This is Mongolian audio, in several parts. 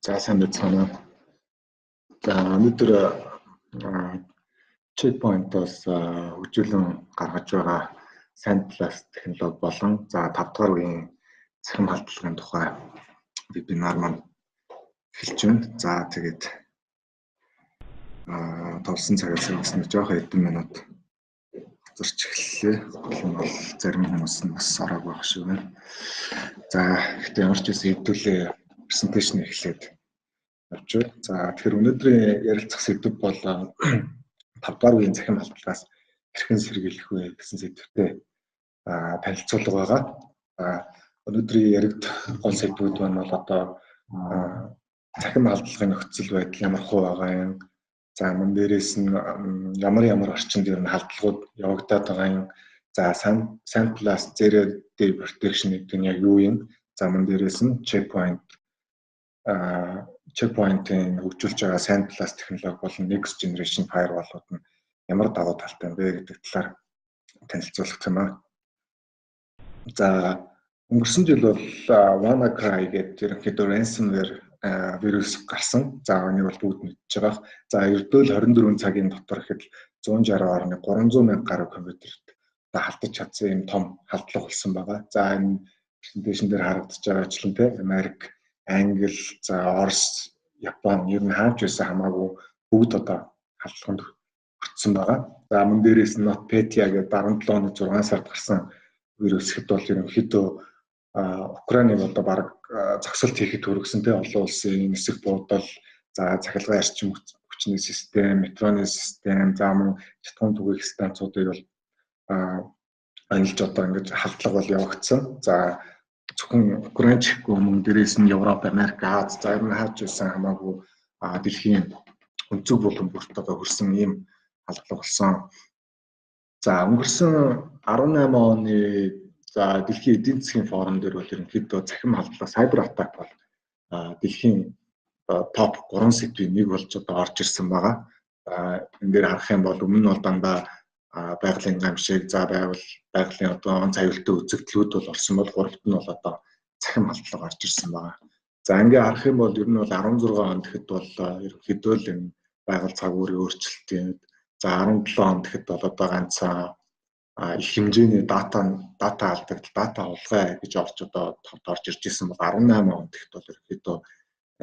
За сайн байцгаана. За өнөөдөр checkpoint-оос хөгжүүлэн гаргаж байгаа SandBlast технологи болон за 5 дахь үеийн цахим халдлагын тухай вебинар маань эхэлж байна. За тэгээд товсон цагаас өгсөн жоохон хэдэн минут зарч эхэллээ. Бол зарим хүмүүс нь бас ороогүй байх шиг байна. За гэхдээ ямар ч үсэн хэвдүүлээ презентацийн эхлээд явж байна. За тэгэхээр өнөөдрийн ярилцах сэдэв бол 5 дахь үеийн цахим халдлагаас хэрхэн сэргийлэх вэ гэсэн сэдэвтэй танилцуулга байгаа. Өнөөдрийн яригдах гол сэдвүүд маань бол одоо цахим халдлагын нөхцөл байдал ямар хөө байгаа юм. За мөн дээрээс нь ямар орчинд ер нь халдлагууд явагдаад байгаа юм. За SandBlast Zero Day Protection гэдэг нь яг юу юм? За мөн дээрээс нь checkpoint-ийн хөгжүүлж байгаа SandBlast технологи болон Next Generation Firewall-ууд нь ямар давуу талтай юм бэ гэдэг талаар танилцуулах юм аа. За өнгөрсөн жил бол WannaCry гэдэг ерөнхийдөө ransomware вирус гарсан. За энийг бол бүгд мэдж байгаа. За ердөө л 24 цагийн дотор ихэд 160.300,000 гаруй компьютерт халдаж чадсан юм том халдлага болсон байгаа. За энэ презентацийн дээр харагдаж байгаачлан те Америк, Англи, за Орос, Япон ер нь хаач байсан хамаагүй бүгд одоо халдлаганд хүрсэн байгаа. За мөн дээрээс нь NotPetya гэдэг 17 оны 6 сард гарсан вирус хэд бол ерөнхийдөө Украиныг одоо баг зогсолт хийхэд хүргэсэн те олон улсын нисэх буудал, за цахилгаан эрчим хүчний систем, метроны систем, за мөн шатхуун түгээх станцуудыг бол анилж одоо ингэж халдлага бол явагдсан. За зөвхөн Украинчгүй мөн дээрээс нь Европ, Америк, Аз, за ер нь хаач байсан хамаагүй дэлхийн өнцөг болон бүрт одоо хүрсэн ийм халдлага болсон. За өнгөрсөн 18 оны за дэлхийн эдийн засгийн форум дээр бол ерөнхийдөө цахим халдлага cyber attack бол дэлхийн топ 3 сэдвийн нэг болж одоо орж ирсэн байгаа. Энэ дээр харах юм бол өмнө нь бол дандаа байгалийн гамшиг, за байгалийн одоо он цаюлтын үзэгдлүүд бол орсон бол гуравт нь бол одоо цахим халдлага орж ирсэн байгаа. За ингээ харах юм бол ер нь бол 16 онд гэхэд бол ерөнхийдөө л энэ байгаль цаг үеийн өөрчлөлтийн за 17 онд гэхэд бол одоо ганцхан их хэмжээний дата алдагдал, дата хулгай гэж орж ирж ирсэн бол 18 онд гэхэд бол ерөнхийдөө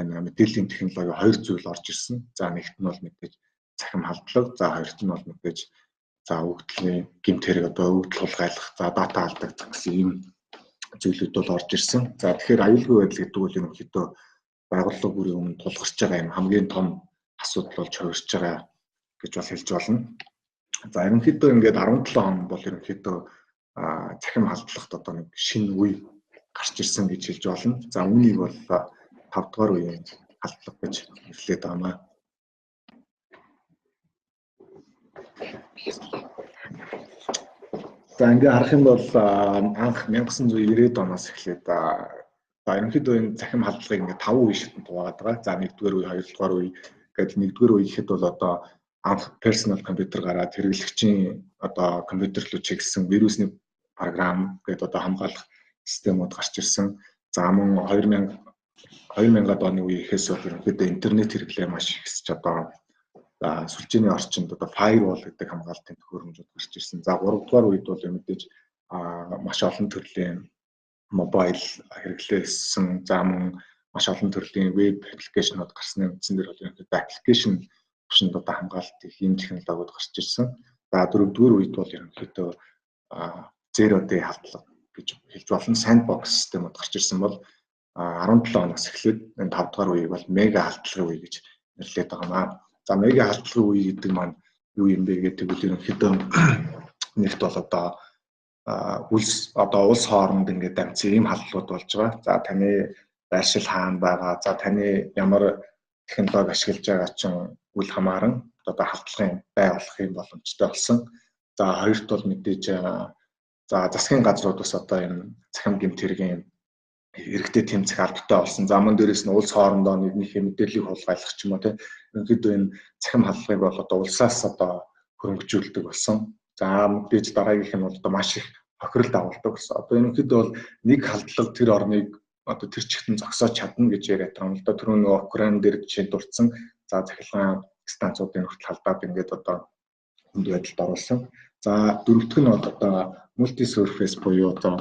энэ мэдээллийн технологи хоёр зүйл орж ирсэн. За нэгт нь бол мэдээж цахим халдлага, за хоёрт нь бол мэдээж за өгдлийн гэмт хэрэг одоо өгдөл хулгайлах, за дата алдагдах гэсэн ийм зүйлүүд бол орж ирсэн. За тэгэхээр аюулгүй байдал гэдэг бол ерөнхийдөө байгууллага бүрийн өмнө тулгарч байгаа юм хамгийн том асуудал болж хувирч байгаа гэж бол хэлж болно. За ерөнхийдөө ингээд 17 он бол ерөнхийдөө цахим халдлагт одоо нэг шинэ үе гарч ирсэн гэж хэлж болно. За үүнийг бол 5 дугаар үеийн халдлага гэж нэрлэдэг байна. За ингээд харах юм бол анх 1990-ад оноос эхлээд ерөнхийдөө энэ цахим халдлагыг ингээд 5 үе шатнд хуваагаад байгаа. За 1-р үе, 2-р үе гэдэг 1-р үе гэхэд бол одоо анх персонал компьютер гараад хэрэглэгчийн одоо компьютер руу чиглэсэн вирусны програм гэдэг одоо хамгаалах системүүд гарч ирсэн. За мөн 2000-ад оны үе ихээс бол ерөнхийдөө интернет хэрэглээ маш ихсэж одоо сүлжээний орчинд одоо firewall гэдэг хамгаалтын төхөөрөмжүүд гарч ирсэн. За 3 дугаар үед бол мэдээж маш олон төрлийн мобайл хэрэглээсэн, за мөн маш олон төрлийн веб аппликейшнууд гарсны үндсэн дээр бол ерөнхийдөө аппликейшн төвшөнд одоо хамгаалт их юм технологиуд гарч ирсэн. За 4-р үед бол ерөнхийдөө Zero Day халдлага гэж хэлж болно. Sandbox системүүд гарч ирсэн бол 17 оноос эхлээд энэ 5 дугаар үеийг бол мега халдлагын үе гэж нэрлэдэг байгаа. За мега халдлагын үе гэдэг маань юу юм бэ гэдэг нь ерөнхийдөө нэгт бол одоо улс хооронд ингээд дамжсан ийм халдлагууд болж байгаа. За таны байршил хаана байгаа, за таны ямар технологи ашиглаж байгаа чинь үл хамааран одоо халдлагын бай болох юм боломжтой болсон. За хоёрт бол мэдээж за засгийн газруудаас одоо энэ цахим гэмт хэргийн хэрэгтэй тэмцэх албатай болсон. За мөн дээрээс нь улс хоорондоо нэгнийхээ мэдээллийг хулгайлах ч юм уу тийм ерөнхийдөө энэ цахим халдлагыг бол одоо улсаас одоо хөрөнгөжүүлдэг болсон. За мэдээж дараагийнх нь бол одоо маш их хохирол дагуулдаг болсон. Одоо ерөнхийдөө бол нэг халдлага тэр орныг одоо тэр чигтэн зогсоож чадна гэж яриад байгаа юм л да. Түрүү нөгөө Украин дээр жишээ дурдсан. За захиалгын станцуудын хүртэл халдаад ингээд одоо хүнд байдалд оруулсан. За дөрөвдөг нь бол одоо multi surface буюу одоо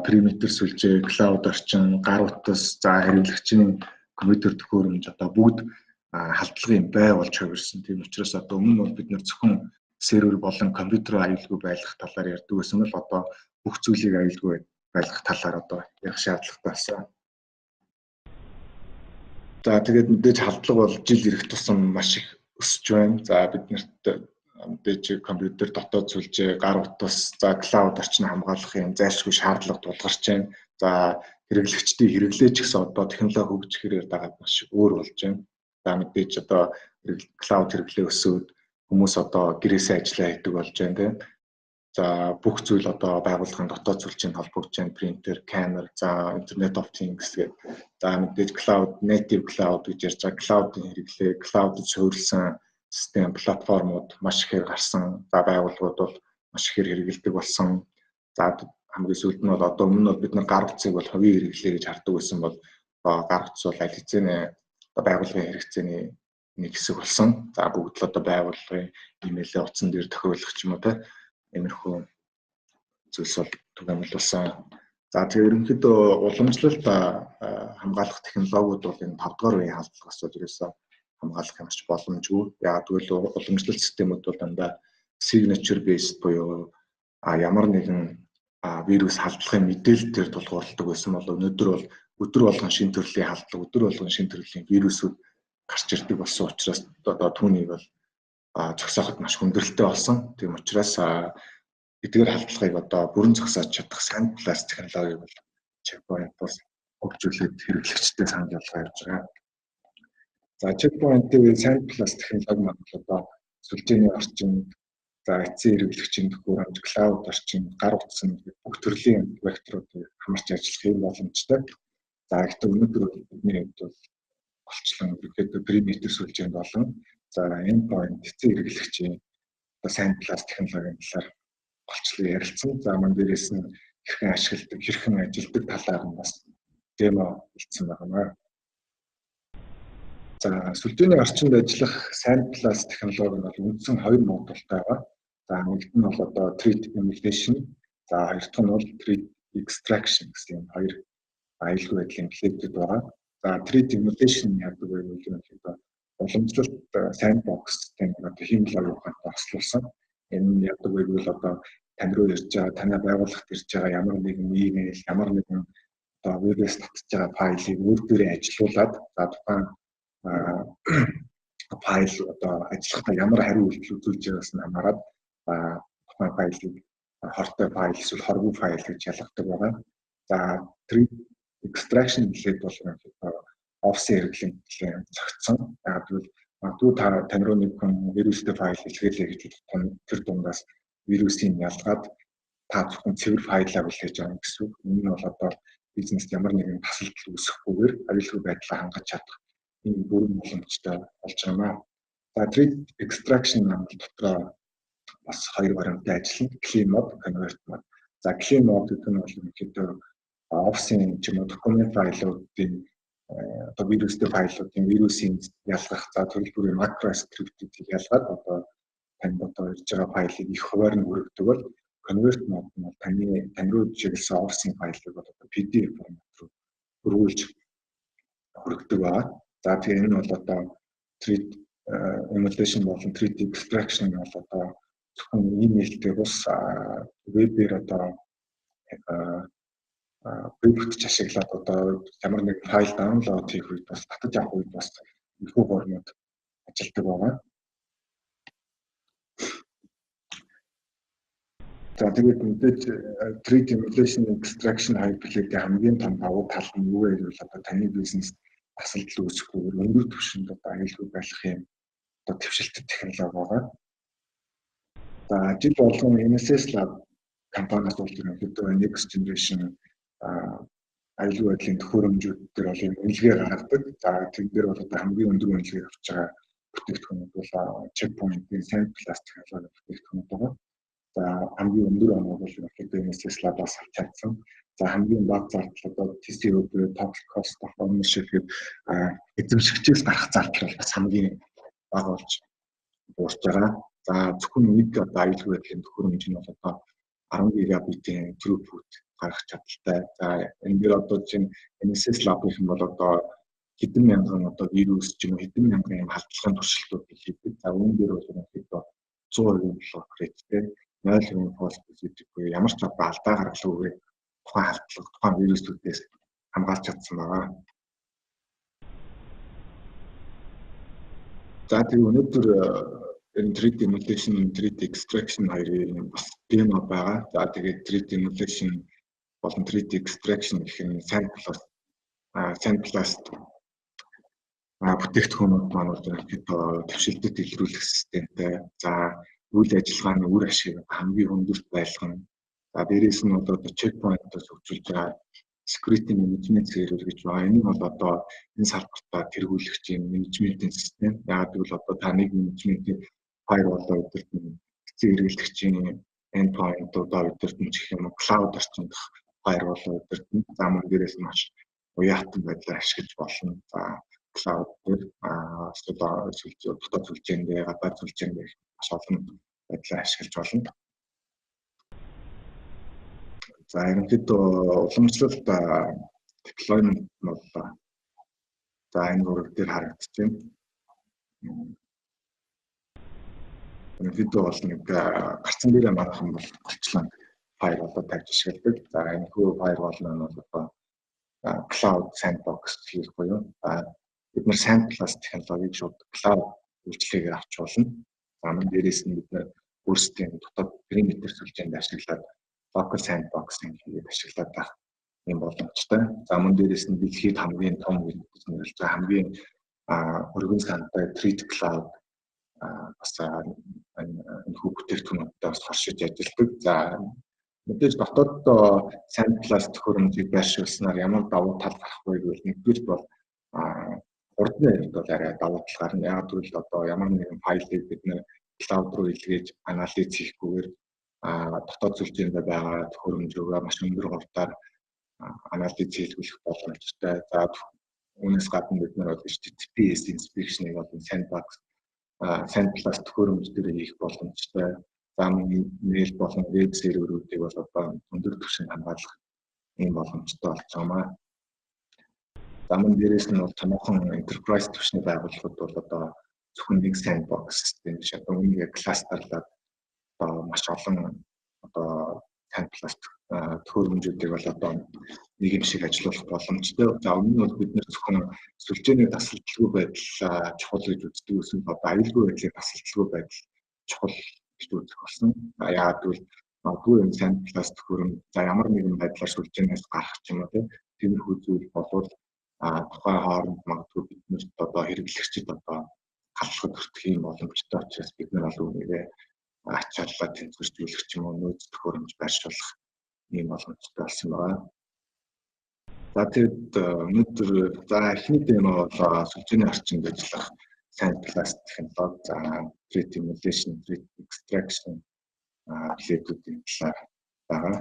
perimeter сүлжээ, cloud орчин, гар утас, за хэрэглэгчийн компьютер төхөөрөмж одоо бүгд халдлагын бай болж хувирсан. Тийм учраас одоо өмнө нь бол бид нэр зөвхөн сервер болон компьютер аюулгүй байлгах талаар ярьдаг байсан бол одоо бүх зүйлийг аюулгүй байлгах талаар одоо ярих шаардлагатай болсон. За тэгээд мэдээж халдлага бол жил ирэх тусам маш их өсөж байна. За биднэрт мэдээж компьютер дотоод сүлжээ, гар утас, за клауд орчин хамгаалахын зайлшгүй шаардлага тулгарч байна. За хэрэглэгчдийн хэрэглээч гэсэн одоо технологи хөгжихээр дагаад маш өөр болж байна. За мэдээж одоо клауд хэрэглээ өсөөд хүмүүс одоо гэрээсээ ажиллаа хийдэг болж байна тийм. За бүх зүйл одоо байгууллагын дотоод сүлжээнд холбогдож байна. Принтер, камер, за Internet of Things гэдэг. За мэдээж cloud, native cloud гэж ярьж байгаа cloud-ын хэрэглээ, cloud-д суурилсан систем, платформуд маш ихээр гарсан. За байгууллагууд бол маш ихээр хэрэгэлдэг болсон. За хамгийн сүүлд нь бол одоо өмнө нь бид нар гар утсыг бол хувийн хэрэглээ гэж хардаг байсан бол гар утас бол аль хэзээ байгууллагын хэрэгцээний нэг хэсэг болсон. За бүгд л одоо байгууллагын имэйлээ утсан дээр тохируулах ч юм уу те. Иймэрхүү зүйлс бол түгээмэл болсон. За тэгээ ерөнхийдөө уламжлалт хамгаалах технологиуд бол энэ 5 дугаар үеийн халдлагаас ерөөсөө хамгаалах юмч боломжгүй. Яг тэгвэл уламжлалт системүүд бол дандаа signature based буюу ямар нэгэн вирус халдлагын мэдээлэл төр тулгуурладаг байсан бол өнөөдөр бол өдөр болгон шин төрлийн халдлага, өдөр болгон шин төрлийн вирусүүд гарч ирдэг болсон учраас одоо түүнийг бол зогсооход маш хүндрэлтэй болсон. Тийм учраас эдгээр халдлагыг одоо бүрэн зогсоож чадах SandBlast технологиг бол Checkpoint-ос хөгжүүлээд хэрэглэгчдэд санал болгож явж байгаа. За Checkpoint-ийн SandBlast технологи маань одоо сүлжээний орчинд, за эцсийн хэрэглэгчийн төхөөрөмж, cloud орчинд, гар утсан бүх төрлийн векторуудыг хамарч ажиллах юм боломжтой. За гэхдээ өнөөдөр бидний хувьд бол олчлон ерөнхийдөө perimeter сүлжээнд болон за endpoint эцсийн хэрэглэгчийн SandBlast технологийн талаар олчлон ярилцсан. За мөн дээрээс нь хэрхэн ашигладаг, хэрхэн ажилдаг талаар нь бас демо хийсэн байна. За сүлжээний орчинд ажиллах SandBlast технологи нь бол үндсэн 2 модультай байгаа. За нэгт нь бол одоо threat emulation, за хоёр дахь нь бол threat extraction гэсэн хоёр аюулгүй байдлын хэлбэрүүд байгаа. За threat emulation яадаг вэ гэвэл уламжлалт sandbox системийг одоо химлэг ухаантай хослуулсан. Энэ нь яадаг вэ гэвэл одоо тань руу ирж байгаа, танай байгууллагт ирж байгаа ямар нэгэн email, ямар нэгэн одоо вебээс татж байгаа файлыг өөр дээрээ ажилуулад за тухайн файл одоо ажиллахдаа ямар хариу үйлдэл үзүүлж байгаас нь хамаарат тухайн файлыг хортой файл эсвэл хоргүй файл гэж ялгадаг байгаа. За threat extraction гэхэд бол offset хэрэглэн зохицсон. Яг тэгвэл магадгүй тань руу нэг хүн вирустэй файл илгээрлээ гэж тэр дундаас вирусын ялгаад та зөвхөн цэвэр файлаа хүлээж авах гэсэн үг. Энэ нь бол одоо бизнест ямар нэгэн тасалдал үүсэхгүйгээр аюулгүй байдлаа хангаж чадах ийм бүрэн боломжтой болж байна. За threat extraction маань дотроо бас 2 баримттай ажиллана. Clean mode, convert mode. За clean mode гэдэг нь бол ерөнхийдөө offset ч юм уу документ файлуудын одоо вирустэй файлуудын вирусын ялгах за төрөл бүрийн макро скриптүүдийг ялгаад одоо танд одоо ирж байгаа файлыг их хуваар нь хүргэдэг бол convert mode нь тань руу чиглэсэн offset файлыг одоо PDF формат руу хөрвүүлж хүргэдэг байна. За тэгээ энэ бол одоо threat emulation болон threat extraction бол одоо зөвхөн email-тэй бус вебээр одоо вебт ашиглаад одоо ямар нэг файл даунлоод хийх үед бас татаж авах үед бас энэхүү формод ажилладаг байна. За тэгээд мэдээж threat emulation extraction хайлтлагийн хамгийн том давуу тал нь юу вэ гэвэл одоо таны бизнес тасалдал үүсэхгүйгээр өндөр түвшинд одоо аюулгүй байх юм одоо твшилттэй технологи байгаа. За жил болгон NSS Lab компаниас бол ерөнхийдөө next generation аюулгүй байдлын төхөөрөмжүүд дээр бол үнэлгээ гаргадаг. За тэн дээр бол одоо хамгийн өндөр үнэлгээ авч байгаа бүтээгдэхүүнүүд бол Checkpoint-ийн SandBlast технологи бүтээгдэхүүнүүд байгаа. За хамгийн өндөр оноо бол ерөнхийдөө NSS Lab-аас авч чадсан. За хамгийн бага зардал одоо TCO буюу total cost of ownership гэдэг эзэмшигчээс гарах зардал бол бас хамгийн бага болж буурч байгаа. За зөвхөн нэг одоо аюулгүй байдлын төхөөрөмж нь бол одоо 10 гигабитийн throughput гаргах чадaltaй. За энэ дээр одоо чинь NSS lab гэх юм бол одоо хэдэн мянган одоо вирус ч юм уу хэдэн мянган юм халдлагын туршилтууд хийдэг. За үүн дээр бол ерөнхийдөө 100% block rateтэй 0% false positive буюу ямар ч одоо алдаа гаргалгүй тухайн халдлага тухайн вирусүүдээс хамгаалж чадсан байгаа. За тэгээ өнөөдөр энэ 3D emulation, 3D extraction хоёрын бас демо байгаа. За тэгээд 3D emulation болон 3D extraction гэх нь sandblast бүтээгдэхүүнүүд маань бол ерөнхийдөө төвшөлтөд илрүүлэх системтэй. За үйл ажиллагааны үр ашиг хамгийн өндөрт байлгана. За дээрээс нь одоо checkpoint-ос хөгжүүлж байгаа security management server гэж байна. Энэ бол одоо энэ салбартаа тэргүүлэгч юм менежментийн систем. Яг гэвэл одоо та нэг менежментийн firewall-оо удирдах, эцэг хэрэглэгчийн endpoint-уудаа удирдах гэх юм уу, cloud орчинд firewall-оо удирдах. За мөн дээрээс нь маш уяатан байдлаар ашиглаж болно. За cloud дээр дотоод сүлжээндээ, гадаад сүлжээндээ маш олон байдлаар ашиглаж болно. За ерөнхийдөө уламжлалт deployment бол за энэ зураг дээр харагдчихэв. Ерөнхийдөө бол нэг гарцан дээрээ марах юм бол голчлон firewall-оо тавьж ашигладаг. За энэ хөө firewall нь бол одоо cloud sandbox хийх буюу бид нар sandblast технологиг шууд cloud үйлчлэгээр авч болно. За мөн дээрээс нь бид нар өөрсдийн дотоод периметр сүлжээнд ашиглаад local sandboxing хийгээд ашиглаад байх юм боломжтой. За мөн дээрээс нь дэлхийд хамгийн том гэж нэрлэж байгаа хамгийн өргөн сантай Treat Cloud бас энэ хүү бүтээгдэхүүнүүдтэй бас хоршиж ажилладаг. За мэдээж дотоод sandblast төхөөрөмжийг байршуулснаар ямар давуу тал гарах вэ гэвэл нэгдүгээр бол хурдны хувьд бол арай давуу тал гарна. Яг гэвэл одоо ямар нэгэн файлыг бид нэр cloud руу илгээж анализ хийхгүйгээр дотоод сүлжээнд байгаа төхөөрөмжөөгөө маш өндөр хурдаар анализ хийлгэх боломжтой. За үүнээс гадна бид нар HTTPS inspection-ыг болон sandblast төхөөрөмж дээр хийх боломжтой. За мэйл болон веб серверүүдийг бол одоо өндөр түвшинд хамгаалах ийм боломжтой болж байгаа. За мөн дээрээс нь бол томоохон enterprise түвшний байгууллагууд бол одоо зөвхөн нэг sandbox систем биш одоо үүнийг кластерлаад одоо маш олон одоо sandblast төхөөрөмжүүдийг бол одоо нэг юм шиг ажиллах боломжтой. За өмнө нь бол бид нэр зөвхөн сүлжээний тасалдалгүй байдал чухал гэж үздэг гэсэн одоо аюулгүй байдлын тасалдалгүй байдал чухал гэж үзэх болсон. Яг гэвэл магадгүй энэ sandblast төхөөрөмж за ямар нэгэн байдлаар сүлжээнээс гарах ч юм уу тиймэрхүү зүйл болвол тухайн хооронд магадгүй биднэрт одоо хэрэглэгчид одоо халдлагад хүртэх юм боломжтой учраас бид нар бол үүнийгээ ачааллаа тэнцвэржүүлэх ч юм уу нөөц төхөөрөмж байршуулах ийм боломжтой болсон байна. За тэгэд өнөөдөр за эхний демо бол сүлжээний орчинд ажиллах sandblast технологи, за 3D emulation, 3D extraction плейтүүдийн талаар байгаа.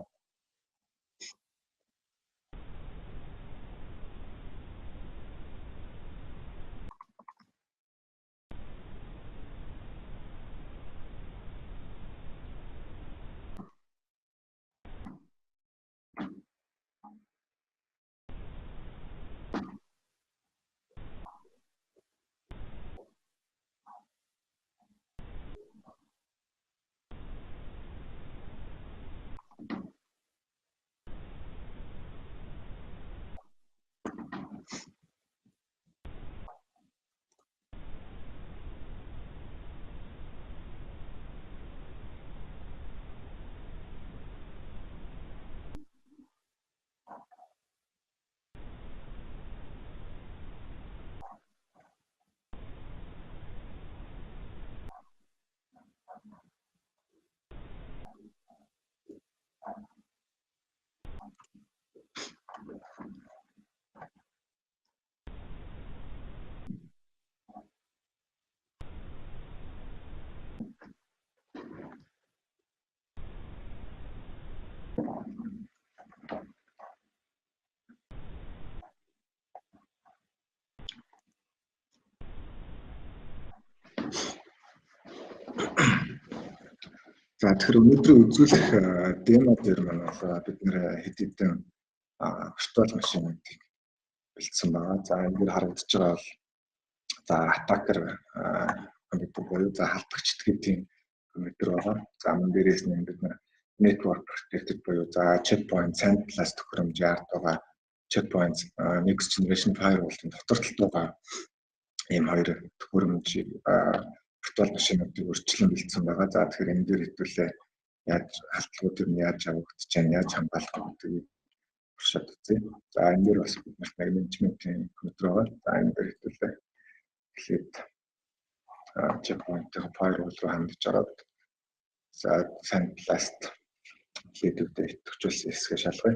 За тэгэхээр өнөөдрийн үзүүлэх демо дээр маань бол бид нэр хэд хэдэн виртуал машинуудыг бэлдсэн байгаа. За энэ дээр харагдаж байгаа бол за attacker компьютер буюу за халдагч гэдгийн компьютер байгаа. За мөн дээрээс нь бид нэр network protected буюу за checkpoint sandblast төхөөрөмжийн ард байгаа checkpoint next generation firewall-ын дотор талд байгаа ийм хоёр төхөөрөмжийг виртуал машинуудыг өөрчлөн бэлдсэн байгаа. За тэгэхээр энэ дээр хэвлээ яаж халдлагуудыг нь яаж авагдаж байна, яаж хамгаалах гэдгийг туршаад үзье. За энэ дээр бас биднэрт менежментийн компьютер байгаа. За энэ дээр хэвлээ эхлээд checkpoint-ийн firewall руу хандж ороод за sandblast хэлээдүүдээ идэвхжүүлсэн хэсгээ шалгая.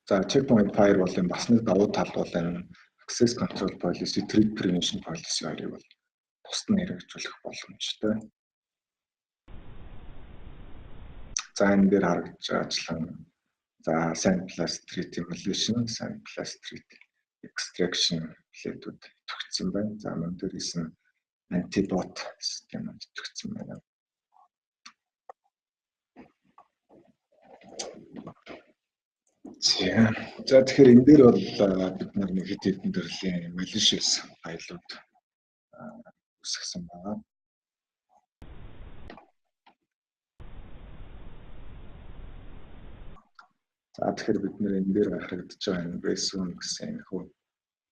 За checkpoint firewall-ын бас нэг давуу тал бол энэ access control policy, threat prevention policy хоёрыг бол тусад нь хэрэгжүүлэх боломжтой. За энэ дээр харагдаж байгаачлан за sandblast threat emulation, sandblast threat extraction хэлээдүүд идэвхжсэн байна. За мөн дээрээс нь anti-bot систем идэвхжсэн байна. За тэгэхээр энэ дээр бол бид нар нэг хэд хэдэн төрлийн malicious файлууд үүсгэсэн байгаа. За тэгэхээр бид нэр энэ дээр харагдаж байгаа энэ resume гэсэн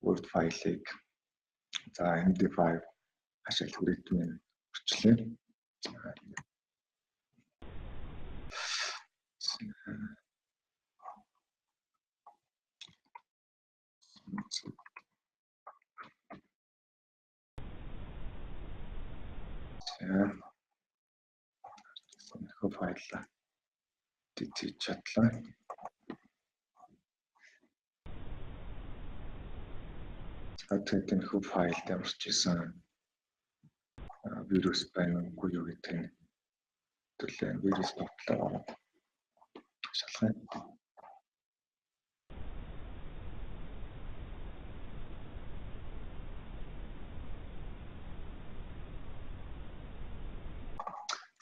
Word файлыг за MD5 ашиглах алгоритмын хүрчлээ. За файл дитэж чадлаа. Тэгээд энэ файлд ямарч исэн вирус байна уу юу гэдэг нь төлөө вирус бодлоо шалгах.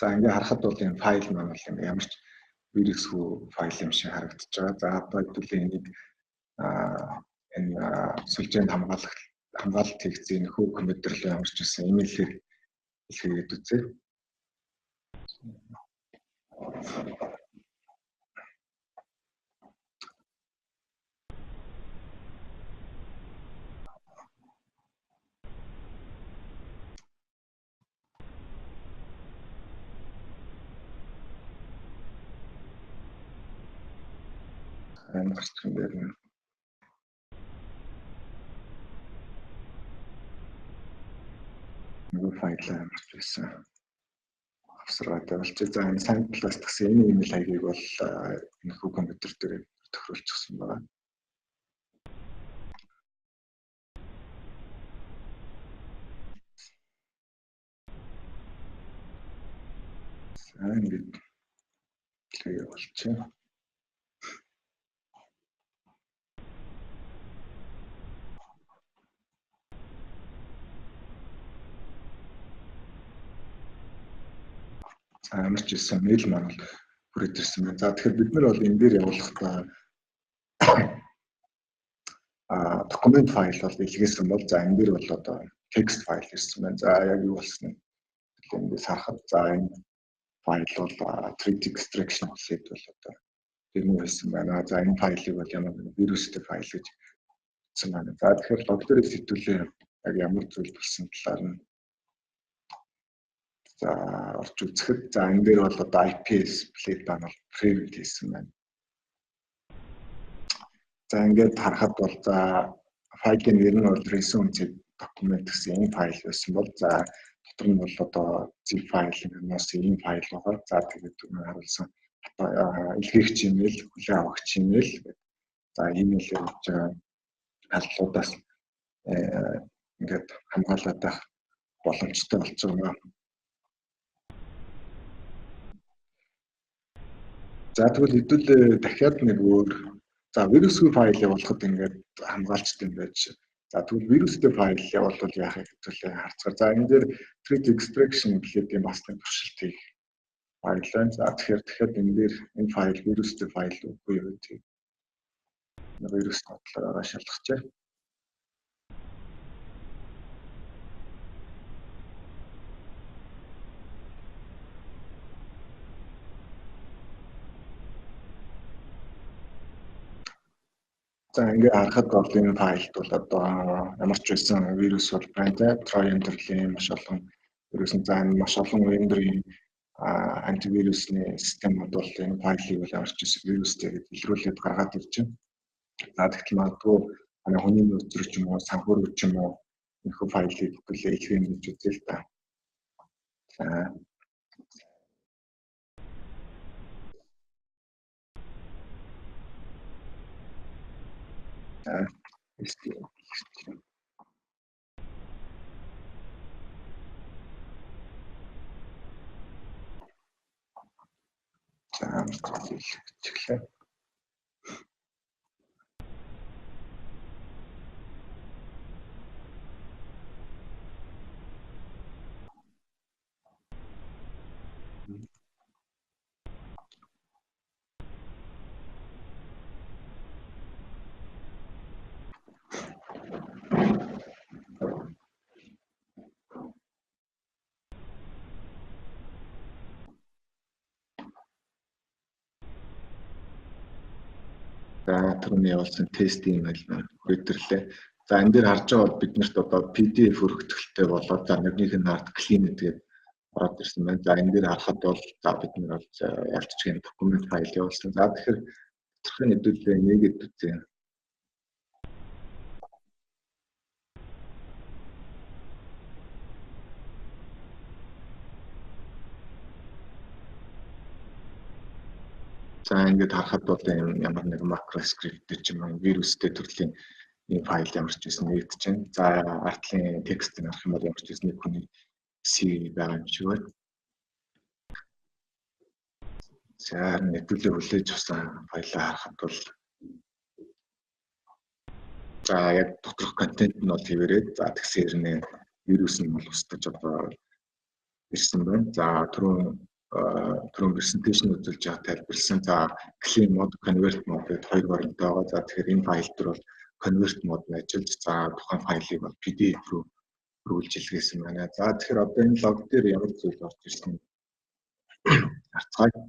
За ингээ харахад бол энэ файл маань бол ямар ч вирусгүй файл юм шиг харагдаж байгаа. За одоо хэдүүлээ энийг энэ сүлжээнд хамгаалалт хийгдсэн нөхөө компьютер руу ямарч ирсэн имэйлээр илгээгээд үзье. Энэ гарчсан дээр нь нэг файлаа ямарч байсан авсраад болчих. За энэ sandblast гэсэн энэ имэйл хаягийг бол нөхөө компьютер дээр тохируулчихсан байна. За ингээд тэгээ болчих. Амарч ирсэн мэйл маань хүрээд ирсэн байна. За тэгэхээр бид нар бол энэ дээр явуулахдаа документ файл бол илгээсэн бол за энэ дээр бол одоо текст файл ирсэн байна. За яг юу болсныг эндээс харахад за энэ файл бол threat extraction хэлээд бол одоо демо хийсэн байна. За энэ файлыг бол ямар нэгэн вирустэй файл гэж хэлсэн байна. За тэгэхээр лог дээрээс хэвлээ яг ямар зүйл болсон талаар нь за орж үзэхэд за энэ дээр бол одоо IPS plate маань бол preview хийсэн байна. За ингээд харахад бол за файлын нэр нь бол resume document гэсэн энэ файл байсан бол за дотор нь бол одоо zip файлынаас энэ файл байгаа. За тэгээд түрүү харуулсан илгээгч email, хүлээн авагч email. За email-ээр явж байгаа халдлуудаас ингээд хамгаалаад байх боломжтой болчихно. За тэгвэл хэдүүлээ дахиад нэг өөр вирусгүй файл явуулахад ингээд хамгаалчтай юм байж. За тэгвэл вирустэй файл явуулвал яахыг хэвтүүлээ харцгаар. За энэ дээр thread extraction гэдэг юм бас нэг туршилтыг файлаа. За тэгэхээр энэ дээр энэ файл вирустэй файл үгүй юу гэдэг. Вирус бодлогоо шалгахчаа. За ингээд харахад бол энэ файлд бол одоо ямар ч байсан вирус бол байна. Trojan төрлийн маш олон вирусын маш олон вендорын антивирусны системүүд бол энэ файлыг бол ямар ч байсан вирустэй гэж илрүүлээд гаргаад ирж байна. За тэгтэл магадгүй манай хүний нөөцрөөр ч юм уу санхүүрөөр ч юм уу энэхүү файлыг хэлбэлээ илгээн гэж үзээ л да. За түрүүний явуулсан тест email хөтөрлөө. За энэ дээр харж байгаа бол биднэрт одоо PDF өргөтгөлтэй болоод за нэгнийх нь хард clean гэдэг ороод ирсэн байна. За энэ дээр харахад бол за бид нар бол ялцчихын документ файл явуулсан. За тэгэхээр тодорхой нэвтрүүлгээ нэгэд үзье. За ингээд харахад бол ямар нэг макро скрипт ч юм уу вирустэй төрлийн ийм файл ямар ч байсан нэгдэж байна. За артлын текстийг харах юм бол ямар ч байсан нэг хүний C байгаа юм шиг байна. За нэвтрүүлэг хүлээж авсан файлаа харахад бол за яг доторх контент нь бол хэвээрээ за тэгсээр нэ вирус нь бол устгаж одоо ирсэн байна. За түрүүн презентацийн үзүүлж байгаа тайлбарлсан. За clean mode, convert mode гэдэг хоёр variant байгаа. За тэгэхээр энэ файл дээр бол convert mode нь ажиллаж за тухайн файлыг бол PDF руу өргүүлж илгээсэн байна. За тэгэхээр одоо энэ лог дээр ямар зүйл орж ирсэн харцгаая.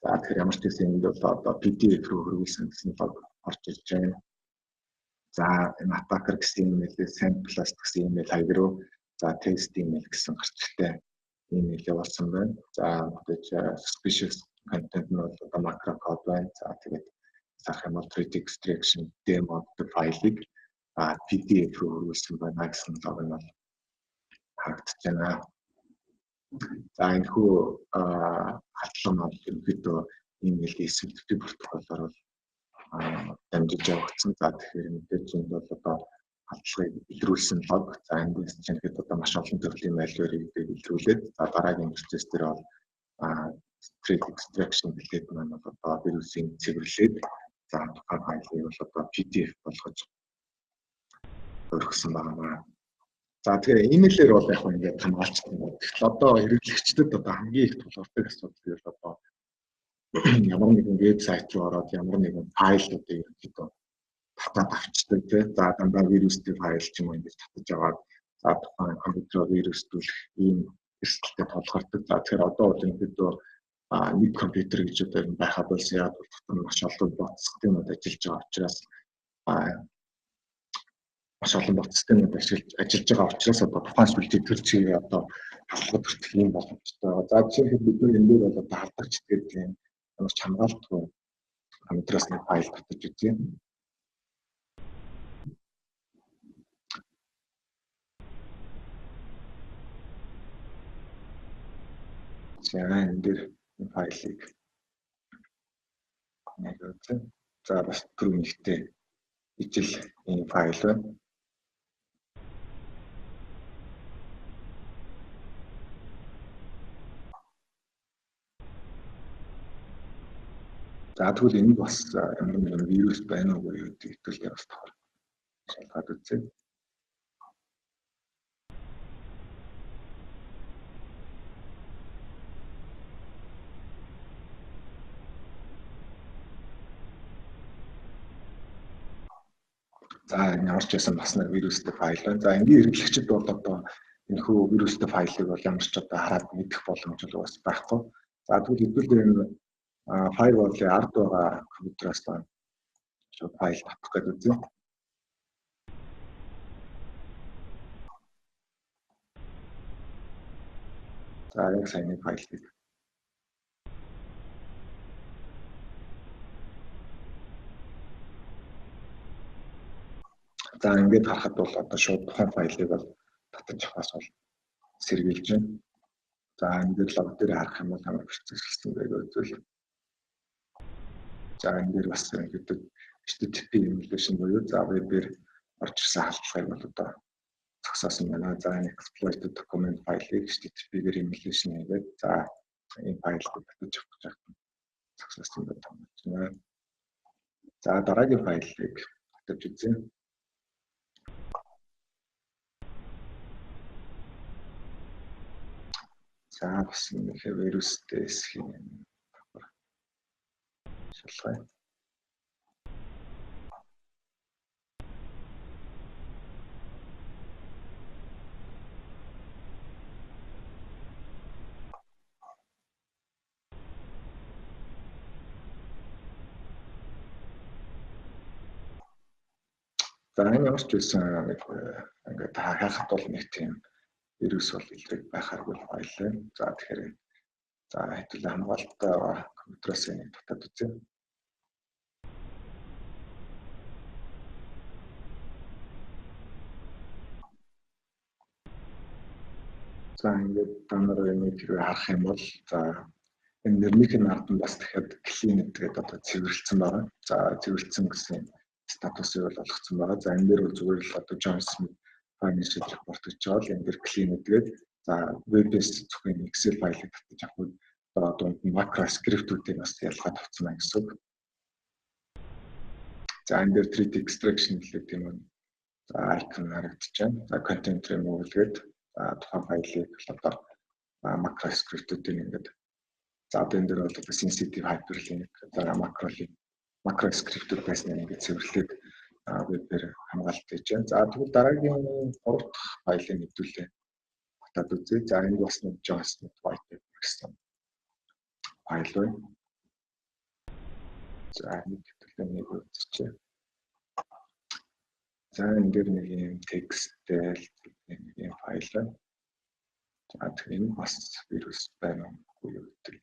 За тэгэхээр ямар ч гэсэн энд бол одоо PDF руу өргүүлсэн гэсэн лог орж ирж байна. За энэ attacker гэсэн имэйл, sample-аас гэсэн имэйл хоёр руу за test email гэсэн гарчтай email явуулсан байна. За тэгэж suspicious content нь бол одоо macro code байна. За тэгээд сах юм бол thread extraction demo гэдэг файлыг PDF руу өргүүлсэн байна гэсэн лог нь бол харагдаж байна. За энэ хүү хатлан бол ерөнхийдөө email-ийн эсвэлтийн протоколоор бол дамжиж явагдсан. За тэгэхээр мэдээж энэ бол одоо хатлагыг илрүүлсэн лог. За энд чинь хэд одоо маш олон төрлийн malware-ийг илрүүлээд за дараагийн процесс дээр бол thread extraction гэдэг маань бол одоо вирусыг цэвэрлээд за тухайн файлыг бол одоо PDF болгож өргөсөн байна. За тэгэхээр имэйлээр бол яг ингээд хамгаалцсан байна. Тэгэхээр одоо хэрэглэгчдэд одоо хамгийн их тулгардаг асуудал бол одоо ямар нэгэн вебсайт руу ороод ямар нэгэн файлуудыг ерөнхийдөө татаад авчдаг тийм. За дандаа вирустэй файл ч юм уу ингэж татаж аваад за тухайн компьютероор вирустүүлэх ийм эрсдэлтэй тулгардаг. За тэгэхээр одоо бол ерөнхийдөө нэг компьютер гэж одоо байхад бол яг дотор маш олон бот системүүд ажиллаж байгаа учраас маш олон бот системүүд ажиллаж байгаа учраас одоо тухайн сүлжээ төр чигээ одоо халахад хүртэх юм боломжтой байгаа. За жишээлбэл бид нар энэ дээр бол одоо хардагч гэдэг юм ямар ч хамгаалтгүй компьютераас нэг файл татаж үзье. За энэ дээр энэ файлыг нэг үзье. За бас түрүү нэгтэй ижил энэ файл байна. За тэгвэл энэ бас ямар нэгэн вирус байна уу гэдэг итгэлээр бас тохиол шалгаад үзье. За ямар ч байсан бас нэг вирустэй файл байна. За энгийн хэрэглэгчид бол одоо энэхүү вирустэй файлыг бол ямар ч одоо хараад мэдэх боломж бол бас байхгүй. За тэгвэл хэдүүлээ энэ firewall-ийн ард байгаа компьютераас шууд файл татах гэдэг үзье. За яг сайн файлыг за ингээд харахад бол одоо шууд тухайн файлыг бол татаж авахаас бол сэргийлж байна. За ингээд лог дээр харах юм бол ямар хэвчээсэн байг үзвэл. За энэ дээр бас ерөнхийдөө HTTP emulation буюу за вебээр орж ирсэн халдлагыг бол одоо зогсоосон байна. За энэ exploited document файлыг HTTP-гээр emulation хийгээд за энэ файлыг татаж авах гэж зогсоосон байна. За дараагийн файлыг татаж үзье. За бас нэг вирустэй эсхийн шалгая. За энэ ямар ч байсан нэг ингээд хаахад бол нэг тийм вирус бол илрэг байхааргүй байлаа. За тэгэхээр за хэвлээ хамгаалалттай компьютераас нэг татаад үзье. За ингээд танаар энийг харах юм бол за энэ нэрнийхээ ард нь бас дахиад clean гэдэг одоо цэвэрлсэн байгаа. За цэвэрлсэн гэсэн статусыг бол олгоцсон байгаа. За энэ дээр бол зүгээр л одоо John Smith financial report гэж байгаа л энэ дээр clean гэдэг. За web-ээс зөвхөн Excel файлыг татаж авах одоо дунд нь macro script-үүдийг бас ялгаад авсан байна гэсэн үг. За энэ дээр 3D extraction гэдэг юм уу. За icon харагдаж байна. За content removal гэдэг тухайн файлыг одоо macro script-үүдийг ингээд за энэ дээр бол sensitive hyperlink за macro script-үүд байснаар ингээд цэвэрлээд вебээр хамгаалт хийж байна. За тэгвэл дараагийн 3 дахь файлыг нэвтрүүлээ татаад үзье. За энэ бас нэг JavaScript white paper гэсэн файл байна. За нэг хэвлээ нэг үзчихье. За энэ дээр нэг юм тексттэй нэг юм файл байна. За тэгэхээр энэ бас вирус байна уу гэдэг.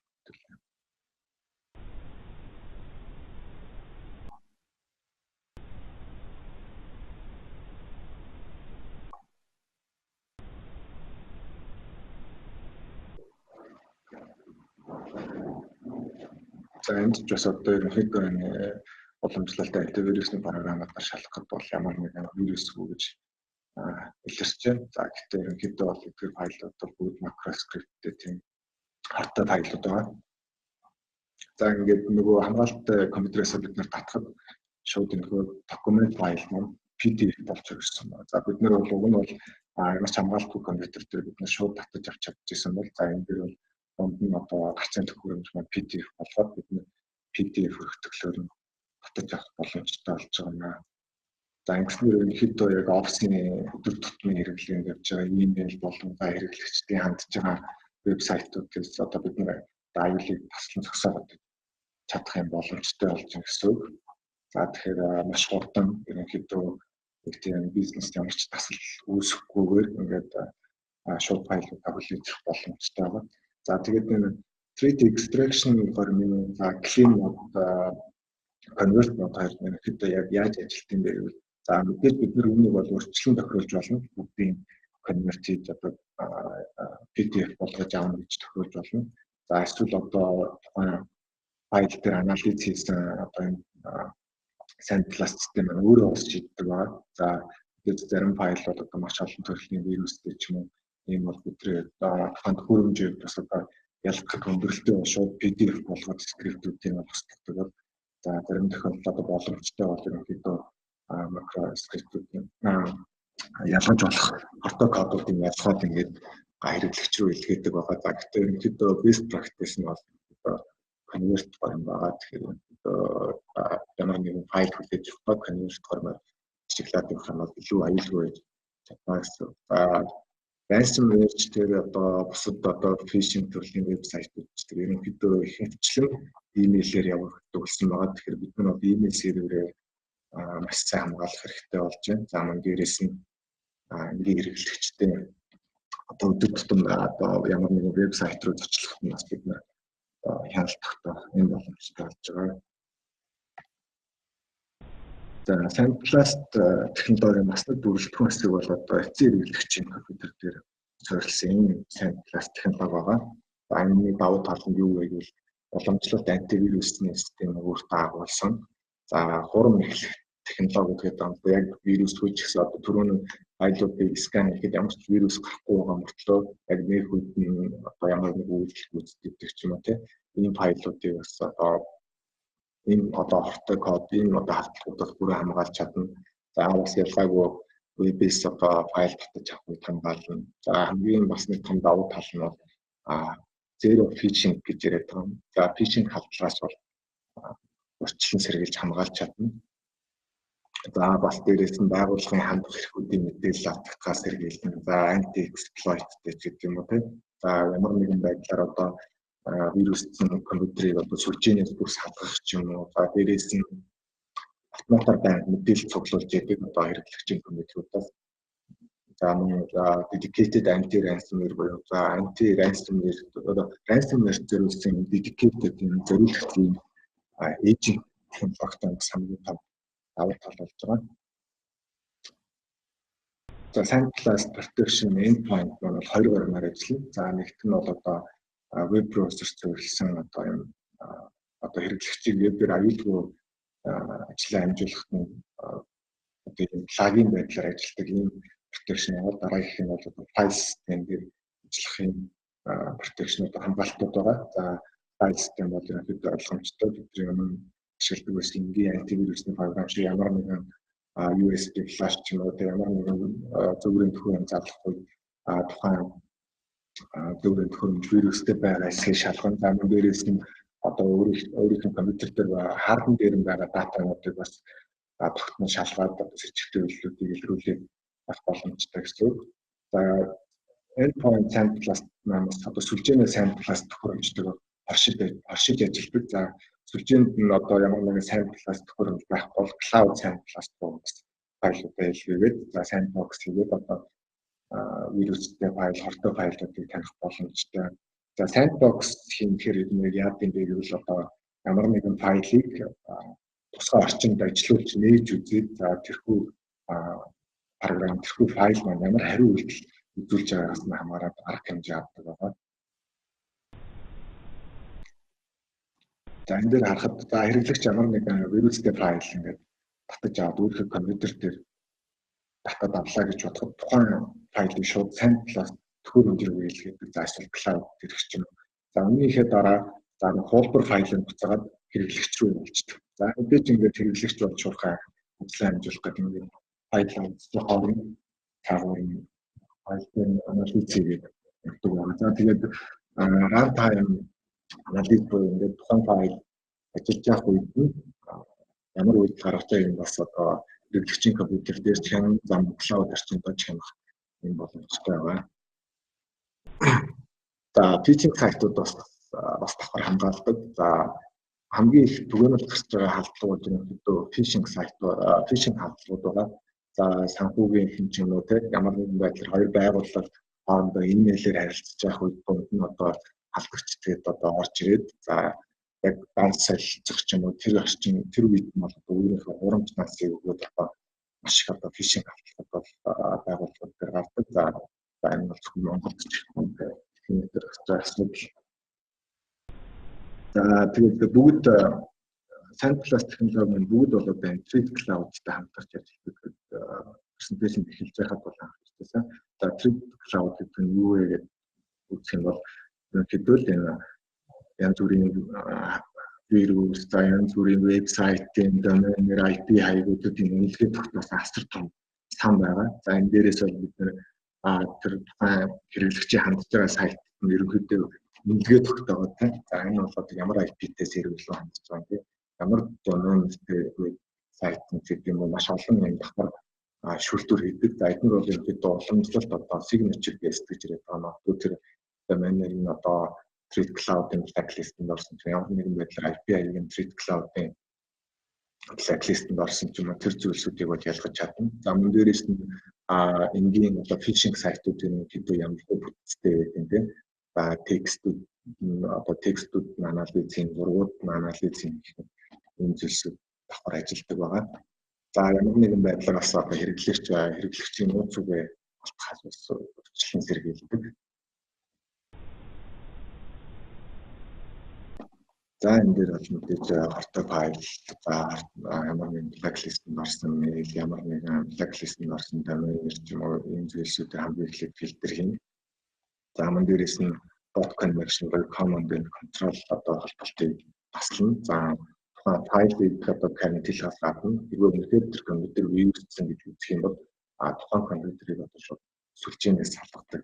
За энд ч бас одоо ерөнхийдөө уламжлалтай антивирусны програмаар шалгахад бол ямар нэгэн вирус үү гэж илэрч байна. За гэхдээ ерөнхийдөө бол эдгээр файлууд бол бүгд macroscript-тэй тийм хартаа файлууд байгаа. За ингээд нөгөө хамгаалалттай компьютерээс бид нэр татахад шууд энэ документ файл нь PDF болж ирсэн байна. За бид нэр бол уг нь бол ямар ч хамгаалтгүй компьютер дээр бид нэр шууд татаж авч чадчихсан бол за энэ дээр бол донд нь одоо гарцын төхөөрөмж маань PDF болгоод бид нэр PDF өргөтгөлөөр нь татаж авах боломжтой болж байгаа юм аа. За ингэснээр ерөнхийдөө яг офисын өдөр тутмын хэрэглээнд явж байгаа email болон хэрэглэгчдийн хандж байгаа вебсайтуудаас одоо бид нэр аюулыг таслан зогсоогоод чадах юм боломжтой болж байгаа гэсэн үг. За тэгэхээр маш хурдан ерөнхийдөө нэг тийм бизнест ямар ч тасал үүсэхгүйгээр ингээд шууд файлуудаа хүлээж авах боломжтой байна. За тэгээд энэ 3D extraction формын за clean mode convert mode хоёр ерөнхийдөө яг яаж ажилт юм бэ гэвэл за мэдээж бид нар үүнийг бол урьдчилан тохируулж болно. Бүгдийн convert хийж одоо PDF болгож авах гэж тохируулж болно. За эсвэл одоо файл дээр анализ хийсэн одоо энэ sandblast систем нь өөрөө бас шийддэг байна. За тэгээд зарим файлууд одоо маш олон төрлийн вирустэй ч юм уу ийм бол бидний тухайн төхөөрөмжийг бас одоо ялгах өндөрлөлтөө шууд PDF болгоод скриптүүдийг болгодог. За зарим тохиолдолд одоо боломжтой бол ерөнхийдөө макро скриптүүдийн ялгаж болох автокодуудын ялгаад ингээд хэрэглэгч рүү илгээдэг байгаа. За гэхдээ ерөнхийдөө best practice нь бол convert юм байгаа. Тэгэхээр ямар нэгэн файл хүлээж авах convert формат чиглэлд юм хамаад илүү аюулгүй чадна гэсэн. Ransomware ч тэр одоо бусад одоо phishing төрлийн вебсайтууд ч тэр ерөнхийдөө их хвчлэн имэйлээр явагддаг болсон байгаа. Тэгэхээр бид нар бол имэйл серверээ маш сайн хамгаалах хэрэгтэй болж байна. За мөн дээрээс нь энгийн хэрэглэгчтэй одоо өдөр тутам одоо ямар нэгэн вебсайт руу зочлоход нь бас бид нар хяналттай энэ боломжтой болж байгаа. За Sandblast технологийн бас нэг бүрэлдэхүүн хэсэг бол одоо эцсийн хэрэглэгчийн компьютер дээр суурилсан энэ Sandblast технологи байгаа. За энэ давуу тал нь юу вэ гэвэл боломжлолт антивирусны систем өөртөө агуулсан. За хурам эхлэх технологи гэдэг нь яг вирус хүч гэсэн одоо түрүүний файлуудыг скан хийхэд ямар ч вирус гарахгүй байгаа мөртлөө яг нэг үед нь одоо ямар нэг үйлдэл гүйцэтгэдэг ч юм уу тийм ийм файлуудыг бас одоо энэ одоо ортой код энэ одоо хавтлагуудаас бүрэн хамгаалж чадна. За бас ялгаагүй вебээс одоо файл татаж авах хамгаална. За хамгийн бас нэг том давуу тал нь бол zero phishing гэж яриад байгаа юм. За phishing хавтлагаас бол урьдчилан сэргийлж хамгаалж чадна. За бас дээрээс нь байгууллагын хандах эрхүүдийн мэдээлэл авахгаас сэргийлнэ. За anti exploit гэдэг юм уу тийм. За ямар нэгэн байдлаар одоо вирусны компьютерийг одоо сүлжээнээс бүрс хадгалах ч юм уу. За дээрээс нь автоматар байнг мэдээлэл цуглуулж яадаг одоо хэрэглэгчийн компьютеруудаас. За мөн dedicated anti-ransomware буюу за anti-ransomware одоо ransomware зориулсан dedicated юм зориулалтын agent технологитой хамгийн том давуу тал болж байгаа. За Sandblast protection endpoint бол 2 гармаар ажиллана. За нэгт нь бол одоо веб браузер зориулсан одоо юм одоо хэрэглэгчийг вебээр аюулгүй ажлаа амжуулахад нь одоо юм плагин байдлаар ажилладаг ийм protection бол дараагийнх нь бол file system дээр ажиллахын protection-ууд хамгаалтууд байгаа. За file system бол ерөнхийдөө ойлгомжтой бидний өмнө ашигладаг байсан энгийн антивирусны програм шиг ямар нэгэн USB flash ч юм уу ямар нэгэн зөвгөрийн төхөөрөмж задлахгүй тухайн зөвгөрийн төхөөрөмж вирустэй байгаа эсхийг шалгах. За мөн дээрээс нь одоо өөрийнхөө компьютер дээр хардн дээр байгаа датануудыг бас тогтмол шалгаад сэжигтэй үйлдэлүүдийг илрүүлээд авах боломжтой гэсэн үг. За endpoint Sandblast намаас одоо сүлжээний Sandblast төхөөрөмжтэй оршиж ажилладаг. За сүлжээнд нь одоо ямар нэгэн Sandblast төхөөрөмж байхгүй бол cloud Sandblast бас файлуудаа илгээгээд за sandbox хийгээд одоо вирустэй файл, хортой файлуудыг таних боломжтой. За sandbox хийхээр эдгээр яадын дээр бол одоо ямар нэгэн файлыг тусгай орчинд ажилуулж нээж үзээд за тэрхүү програм тэрхүү файл маань ямар хариу үйлдэл үзүүлж байгаагаас нь хамаарат арга хэмжээ авдаг байгаа. За энэ дээр харахад за хэрэглэгч ямар нэгэн вирустэй файл ингээд татаж аваад өөрийнхөө компьютер дээр татаад авлаа гэж бодоход тухайн файлыг шууд Sandblast төхөөрөмжөөр үйлдэлгээд за эсвэл cloud гэх юм. За үүнийхээ дараа за хуулбар файлыг буцаагаад хэрэглэгч рүү явуулчихдаг. За мэдээж ингээд хэрэглэгч бол шуурхай ажлаа амжуулах гэдэг нэг файлын хооронд тааруулна. Файлын анализ хийгээд өгдөг байна. За тэгээд runtime анализ буюу ингээд тухайн файл ажиллаж явах үед нь ямар үйлдэл гаргаж байгаа юм бас одоо хэрэглэгчийн компьютер дээр чанар зам cloud орчинд чанах юм боломжтой байгаа. За phishing сайтууд бас давхар хамгаалдаг. За хамгийн их түгээнэл гарч байгаа халдлагууд ерөнхийдөө phishing сайт phishing халдлагууд байгаа. За санхүүгийн хэмжээнүүд ямар нэгэн байдлаар хоёр байгууллага хоорондоо имэйлээр харилцаж явах үед дунд нь одоо халдагчдгээд одоо орж ирээд за яг данс солилцох ч юм уу тэр орчин тэр үед нь бол одоо өөрийнхөө хурамч насыг өгөөд одоо маш их одоо phishing халдлагууд бол байгууллагууд дээр гардаг. За энэ бол зөвхөн Монголд ч юм дээр асуудал. За тэгээд бүгд Sandblast технологийн бүгд бол одоо Thread Cloud-тай хамтарч ажилладаг презентацийн эхэлж байхад бол анх хэлсэн. За Thread Cloud гэдэг нь юу вэ гэдэг үзэх юм бол ерөнхийдөө л энэ янз бүрийн вирус, янз бүрийн вебсайтын домен IP хаягуудын үнэлгээ тогтноос асар том сан байгаа. За энэ дээрээс бол бид нэр тэр тухайн хэрэглэгчийн хандж байгаа сайт нь ерөнхийдөө үнэлгээ тогтоогоод тийм. За энэ бол одоо ямар IP-тэй серверлөө хандж байгаа тийм. Ямар доментэй сайт нь гэдэг юм уу маш олон юм давхар шүүлтүүр хийдэг. За эдгээр бол ерөнхийдөө уламжлалт одоо signature based гэж яриад байгаа нь тэр доменер нь одоо Thread Cloud-ын blacklist-д орсон ч ямар нэгэн байдлаар IP-ийн Thread Cloud-ын blacklist-д орсон ч юм уу тэр зүйлсүүдийг бол ялгаж чадна. За мөн дээрээс нь энгийн одоо phishing сайтуудын хэдүү ямар бүтцтэй гэдэг тийм. За текстүүд одоо текстүүд анализийн, зургууд анализийн энэ зүйлсүүд давхар ажилладаг байгаа. За ямар нэгэн байдлаар бас одоо хэрэглэгчийн нууц үгээ алтхаас урьдчилан сэргийлдэг. За энэ дээр бол мэдээж хортой файл, за ямар нэгэн blacklist-д орсон мэйл, ямар нэгэн blacklist-д орсон доменер ч юм уу энэ зүйлсүүдийг хамгийн эхлээд фильтр хийнэ. За мөн дээрээс нь bot conversion буюу command and control одоо холболтыг таслана. За тухайн файлыг одоо карантинлахаас гадна хэрвээ үнэхээр тэр компьютер вируссан гэж үзэх юм бол тухайн компьютерийг одоо шууд сүлжээнээс салгадаг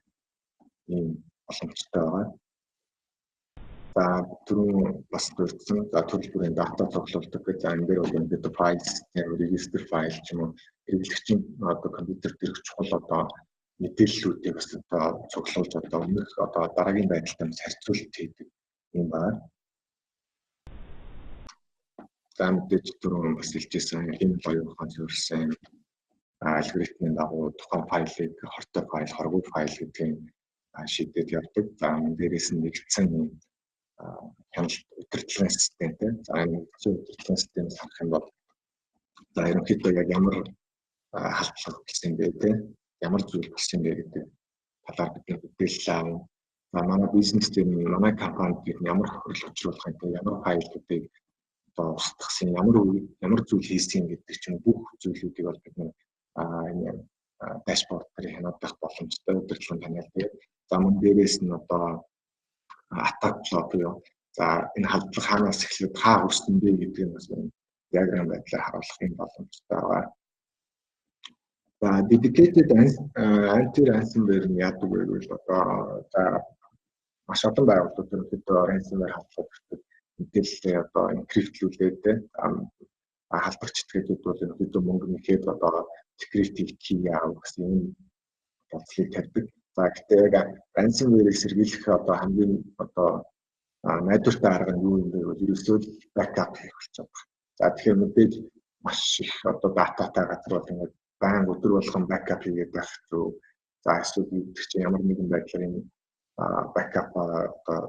ийм боломжтой байгаа. За түрүүн бас дурдсан за төрөл бүрийн дата цуглуулдаг гэж за энэ дээр бол ингээд файл систем, регистр файл ч юм уу хэрэглэгчийн одоо компьютер дээрх чухал одоо мэдээллүүдийг бас одоо цуглуулж одоо өмнөх одоо дараагийн байдалтай харьцуулт хийдэг юм байна. За мэдээж түрүүн бас хэлжсэн энэ хоёрын зөвлөсөн алгоритмын дагуу тухайн файлыг хортой файл, хоргүй файл гэдгийг шийдээд явдаг. За энэ дээрээс нь нэгдсэн хяналт удирдлагын системтэй. За энэ удирдлагын системээс харах юм бол за ерөнхийдөө яг ямар халдлага болсон бэ те ямар зүйл болсон бэ гэдэг талаар бидний мэдээлэл авна. За манай бизнес тийм манай компанид ямар хөрөл учруулах юм, ямар файлуудыг одоо устгасан, ямар зүйл хийсэн гэдэг чинь бүх зүйлүүдийг бол бид энэ дашборд дээр хянагдах боломжтой удирдлагын панел дээр. За мөн дээрээс нь одоо attack flow буюу за энэ халдлага хаанаас эхлээд хаа үүснэ бэ гэдгийг бас диаграм байдлаар харуулах юм боломжтой байгаа. За dedicated anti-ransomware нь яадаг вэ гэвэл одоо за маш олон байгууллагууд ерөнхийдөө ransomware халдлагуудад мэдээлэлээ одоо encryptlүүлээд халдлагч этгээдүүд бол ерөнхийдөө мөнгө нэхэд одоо security key авах гэсэн юм бодлыг тавьдаг. За гэхдээ яг ransomware-ийг сэргийлэх одоо хамгийн одоо найдвартай арга нь юу юм бэ гэвэл ерөөсөө backup хийх болчиход байна. За тэгэхээр мэдээж маш их одоо дататай газар бол ингээд баян өдөр болгон backup хийгээд байх зүг. За эсвэл гэдэг чинь ямар нэгэн байдлаар энэ backup одоо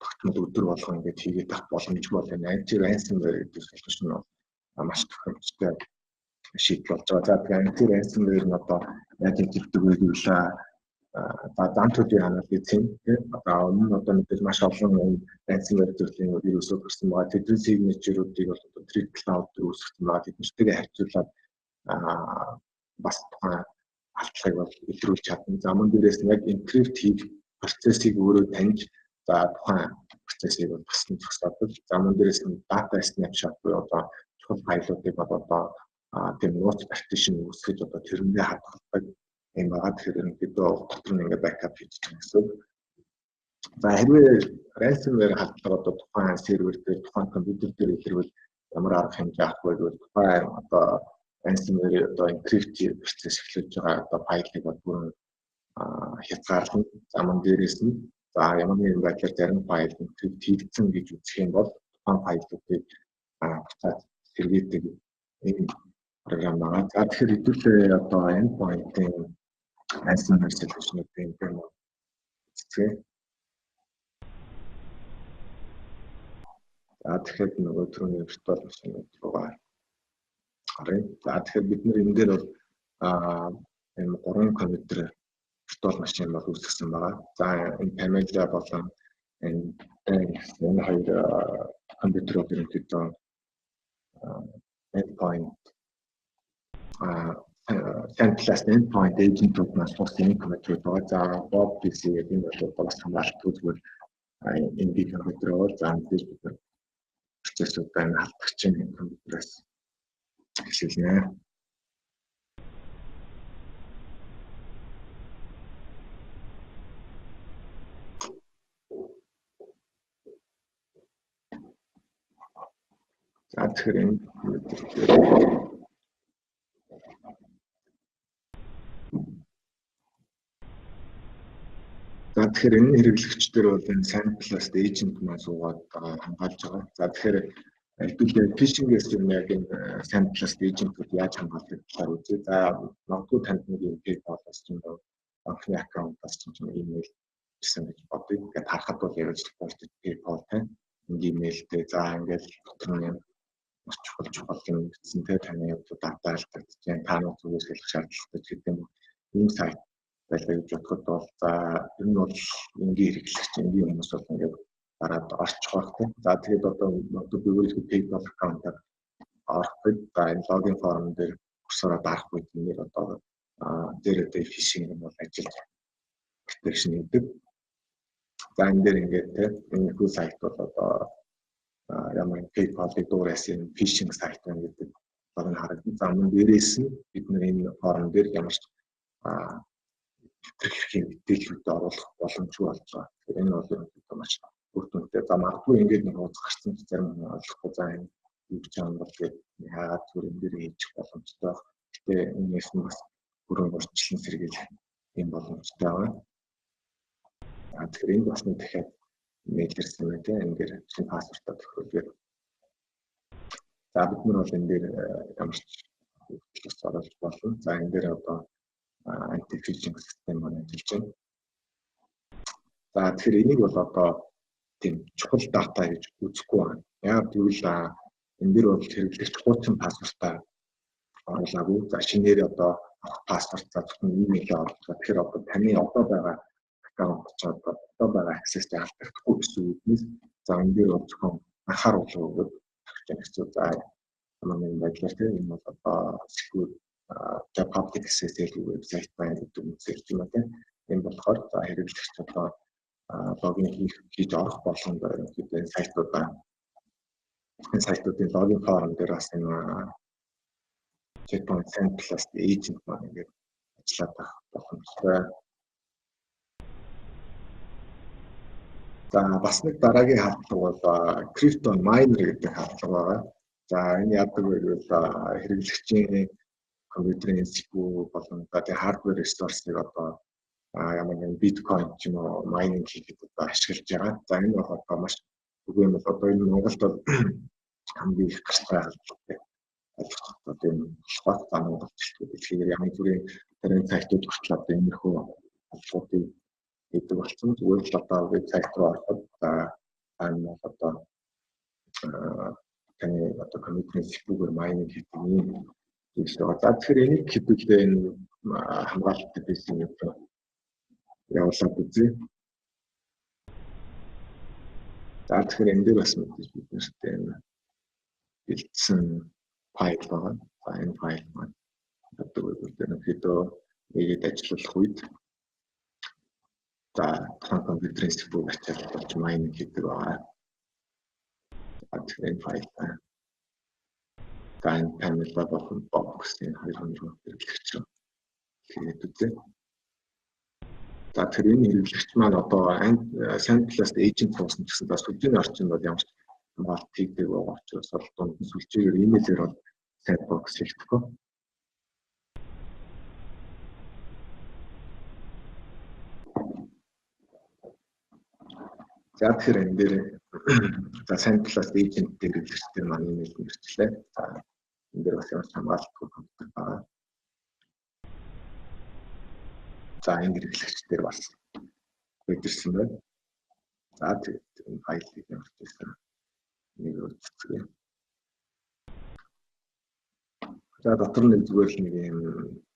тогтмол өдөр болгон ингээд хийгээд байх боломжгүй бол энэ anti-ransomware гэдэг сэлбэр нь маш тохиромжтой шийдэл болж байгаа. За тэгэхээр anti-ransomware нь одоо яаж хийгддэг вэ гэвэл за дамтуудын анализын одоо өмнө одоо мэдээж маш олон ransomware төрлийн вирусууд гарсан байгаа. Тэдний signature-уудыг бол одоо Thread Cloud дээр үүсгэсэн байгаа. Тэднэртэйгээ харьцуулаад бас тухайн алдлагыг бол илрүүлж чадна. За мөн дээрээс нь яг encrypt хийх процессыг өөрөө таньж за тухайн процессыг бол бас нь зогсоодог. За мөн дээрээс нь data snapshot буюу одоо чухал файлуудыг одоо тийм нууц partition үүсгэж одоо тэрэндээ хадгалдаг юм байгаа. Тэгэхээр ерөнхийдөө дотор нь ингээ backup хийж байгаа гэсэн. За хэрвээ ransomware халдлага одоо тухайн сервер дээр тухайн компьютер дээр илэрвэл ямар арга хэмжээ авах вэ гэвэл тухайн одоо ransomware одоо encrypt процесс эхлүүлж байгаа одоо файлыг бүр хязгаарлана. За мөн дээрээс нь за ямар нэгэн байдлаар зарим файл encrypt хийгдсэн гэж үзэх юм бол тухайн файлуудыг буцаад сэргээдэг энэ програм байгаа. За тэгэхээр хэдүүлээ одоо endpoint-ийн ransomware solution-уудын юм үзье. За тэгэхээр нөгөө түрүүний virtual machine руугаа харъя. За тэгэхээр бид нар энэ дээр бол энэ 3 компьютер virtual machine бол үүсгэсэн байгаа. За энэ Pamela болон энэ хоёр компьютерүүд ерөнхийдөө endpoint centralized endpoint agent-ууд нас болсон компьютерүүд байгаа. За Bob PC гэдэг энэ бол бас хамгаалалт үзвэл энгийн компьютер бол заамдэр бид процессортай халдагчийн компьютерээс эхлүүлнэ. За тэгэхээр энэ хэрэглэгчдэр бол энэ SandBlast agent маань суугаад хамгаалж байгаа. За тэгэхээр хэдүүлээ phishing-ээс юм яг энэ SandBlast agent-ууд яаж хамгаалдаг талаар үзье. За магадгүй танд нэг юм PayPal-аас ч юм уу банкны аккаунтаас ч юм уу имэйл ирсэн гэж бодъё. Ингээд харахад бол яг л PayPal тань имэйлтэй за ингээд дотор нь чухал юм бичсэн те таны дата алдагдчихээн таанууд зүгээс хэлэх шаардлагатай гэдэг юм. Ийм сайт байлаа гэж бодоход бол за ер нь бол энгийн хэрэглэгч энгийн хүмүүс бол ингээд дараад орчих байх те. За тэгээд одоо би PayPal аккаунтаар орохгүй за энэ логин форм дээр хүрсээрээ дарахгүй нэр одоо зero-day phishing юм бол ажиллаж detection гэдэг. За энэ дээр ингээд те энэ хүү сайт бол одоо ямар PayPal-ийн дуурайсан phishing сайт байна гэдэг баг нь харагдана. За мөн дээрээс нь бид нэр энэ форм дээр ямар ч хэрэглэхийн мэдээллүүд оруулах боломжгүй болж байгаа. Тэгэхээр энэ бол ерөнхийдөө маш үр дүнтэй. За магадгүй ингээд нэг хуудас гарсан ч зарим хүн ойлгохгүй за энэ юу гэж юм бол тэгээд яагаад түр энэ дээр хийчих боломжтой. Гэтэ энэс нь бас бүрэн урьдчилан сэргийлэх юм боломжтой байна. Тэгэхээр энд бас нэг дахиад мэйлэрсэн байна тийм ингээд шинэ пассвортаа тохиолдоод. За бид нар бол энэ дээр ямар ч хөдөлгөөс оруулж болно. За энэ дээр одоо anti-phishing систем маань ажиллаж байна. За тэгэхээр энийг бол одоо тийм чухал дата гэж үзэхгүй байна. Яг тэгвэл энэ дээр бол хэрэглэгч хуучин пассвортаа оруулаагүй. За шинээр одоо пассворт за зөвхөн имэйлээ оруулах. Тэгэхээр одоо таны одоо байгаа аккаунт ч одоо байгаа access-тэй алдахгүй гэсэн үгнээс за энэ дээр бол зөвхөн анхааруулга өгөөд хэрэгцээ за манай байдлаар тийм энэ бол одоо secure public access вебсайт байна гэдэг үзэж байна тийм. Энэ болохоор за хэрэглэгч одоо логин хийж орох болгонд энэ сайтуудын логин форм дээр бас энэ checkpoint SandBlast agent маань ингээд ажиллаад байх боломжтой. За бас нэг дараагийн хардлага бол crypto miner гэдэг хардлага байгаа. За энэ яадаг вэ гэвэл хэрэглэгчийн компьютерийн CPU болон одоо hardware resource-ыг одоо ямар нэгэн биткойн ч юм уу майнинг хийхэд одоо ашиглаж байгаа. За энэ бол одоо маш үгүй юм бол одоо энэ Монголд бол хамгийн их гарч байгаа хэлбэртэй ойлгох одоо энэ шват замын болчихлоо. Тэгэхээр ямар бүрийн тэрэн сайтууд хүртэл одоо иймэрхүү албуудыг гэдэг болсон. Зүгээр л одоо вебсайт руу ороход энэ бол одоо таны одоо компьютерийн CPU-гээр майнинг хийдэг юм. За тэгэхээр энийг хэдүүлээ энэ хамгаалалттай байсан юм явуулаад үзье. За тэгэхээр энэ дээр бас мэдээж бид нэртэй энэ бэлдсэн файл байгаа. За энэ файл маань одоо ерөнхийдөө нэгэд ажиллах үед за компьютерийн CPU-г ачаалал болж майнинг хийдэг байгаа. Тэгэхээр энэ файл байна. За энэ panel болон box-ийн 200 хэрэглэгч хийгээд үзье. За тэр энэ хэрэглэгч маань одоо SandBlast agent суусан гэсэн бас үеийн орчинд бол ямар ч хамгаалт хийдэг байгаа учраас бол дунд нь сүлжээгээр имэйлээр бол sandbox хийгдэхгүй. За тэгэхээр энэ дээр за SandBlast agent дээр хэрэглэгчдэр маань имэйл нэрчлээ. За энэ дээр бас ямар ч хамгаалтгүй компьютер байгаа. За энэ хэрэглэгчдэр бас мэдэрсэн байна. За тэгээд энэ файлыг ямар ч байсан нэг үзчихье. За дотор нь зүгээр л нэг юм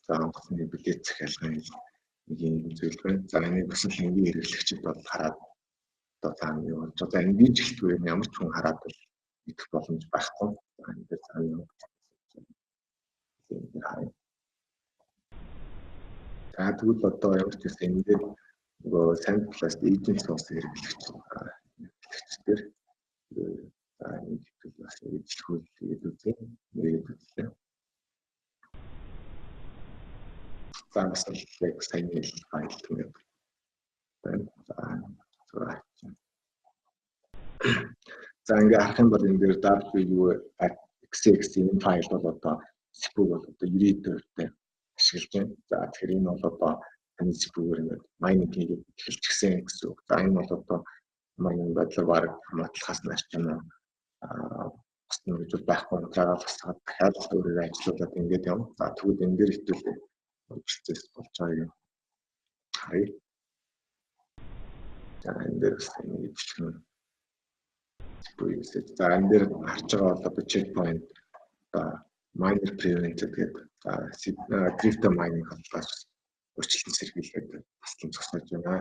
за онгоцны билет захиалгын нэг юм зүйл байна. За энийг бас л энгийн хэрэглэгчид бол хараад одоо цаана юу болж байгаа энгийн жилтгүй ямар ч хүн хараад бол идэх боломж байхгүй. За энэ дээр цаана юу за тэгвэл одоо ямар ч гэсэн энэ дээр нөгөө SandBlast agent суусан хэрэглэгч хэрэглэгчдэр за энэ хэвэл бас ижлэгүүл тэгээд үзье. Тэгээд үзлээ. За бас яг сайн файл гэдэг байна. За ингээ харах юм бол энэ дээр .xx энэ файл бол одоо SPU бол одоо Reader-тэй ашиглаж байна. За тэгэхээр энэ бол одоо таны SPU-гээр ингээд майнинг хийгээд эхэлчихсэн гэсэн үг. За энэ бол одоо майнинг бодлого баг хамаатлахаас нааш ч юм уу бас нэг зүйл байхгүй байгаа бас дахиад өөрөөр ажиллуулад ингээд юм. За тэгвэл энэ дээр хэвлээ процесс болж байгаа юм. Хай. За энэ дээр бас нэг бичлэг за энэ дээр харж байгаа бол одоо checkpoint miner prevented гэдэг crypto mining хаалгаас өөрчлөлт сэргийлээд таслан зогсоож байна.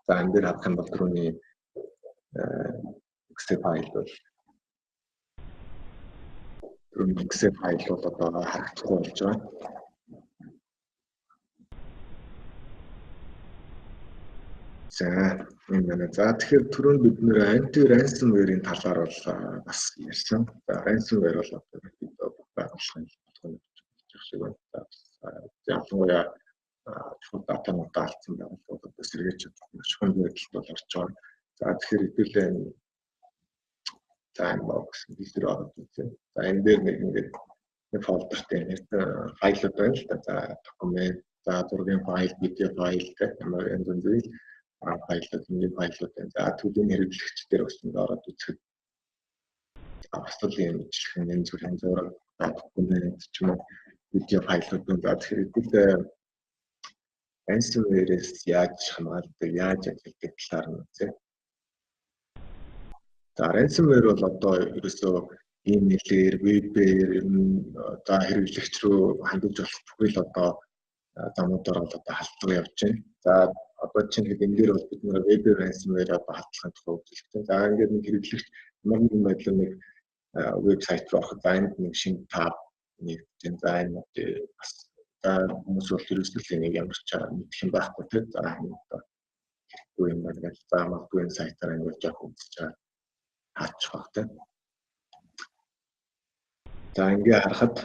За энэ дээр харах юм бол түрүүний Excel файл бол одоо харагдахгүй болж байгаа. За энэ байна. За тэгэхээр түрүүнд бид нэр anti-ransomware-ийн талаар бол бас ярьсан. За ransomware бол одоо байгууллагын болгоно гэж шиг байна. За ялангуяа чухал датанууд алдсан байгууллагууд одоо сэргээж чадах чухал байдалд бол орж байгаа. За тэгэхээр хэдүүлээ за энэ бокс дээр ороод үзье. За энэ дээр нэг ингээд нэг фолдертэй файлууд байна л да. За документ, за зургийн файл, видео файл гэх ямар янз бүрийн файлууд, нэг файлууд байна. За түүний хэрэглэгчдэр бас ингэ ороод үзэхэд бас л юм ижилхэн янз бүрийн зураг, документ ч юм уу видео файлууд байна. За тэгэхээр ransomware-ээс яаж хамгаалдаг, яаж ажилладаг талаар нь үзье. За ransomware бол одоо ерөөсөө email-ээр, web-ээр за хэрэглэгч рүү хандаж болох бүхэл одоо замуудаар бол одоо халдлага явж байна. За одоо чинь энэ дээр бол бид нэр web ransomware одоо халдлахын тухай үзүүлэх. За ингээд нэг хэрэглэгч ямар нэгэн байдлаар нэг вебсайт руу ороход за энд нэг шинэ тав нэгдэж за энэ бас хүмүүс бол ерөөсөө нэг ямар ч мэдэх юм байхгүй тийм. За энэ одоо хэрэггүй юм байна гэж за магадгүй энэ сайтаар ингээд жоох үзэж байгаа хаачих баг тийм. За ингээ харахад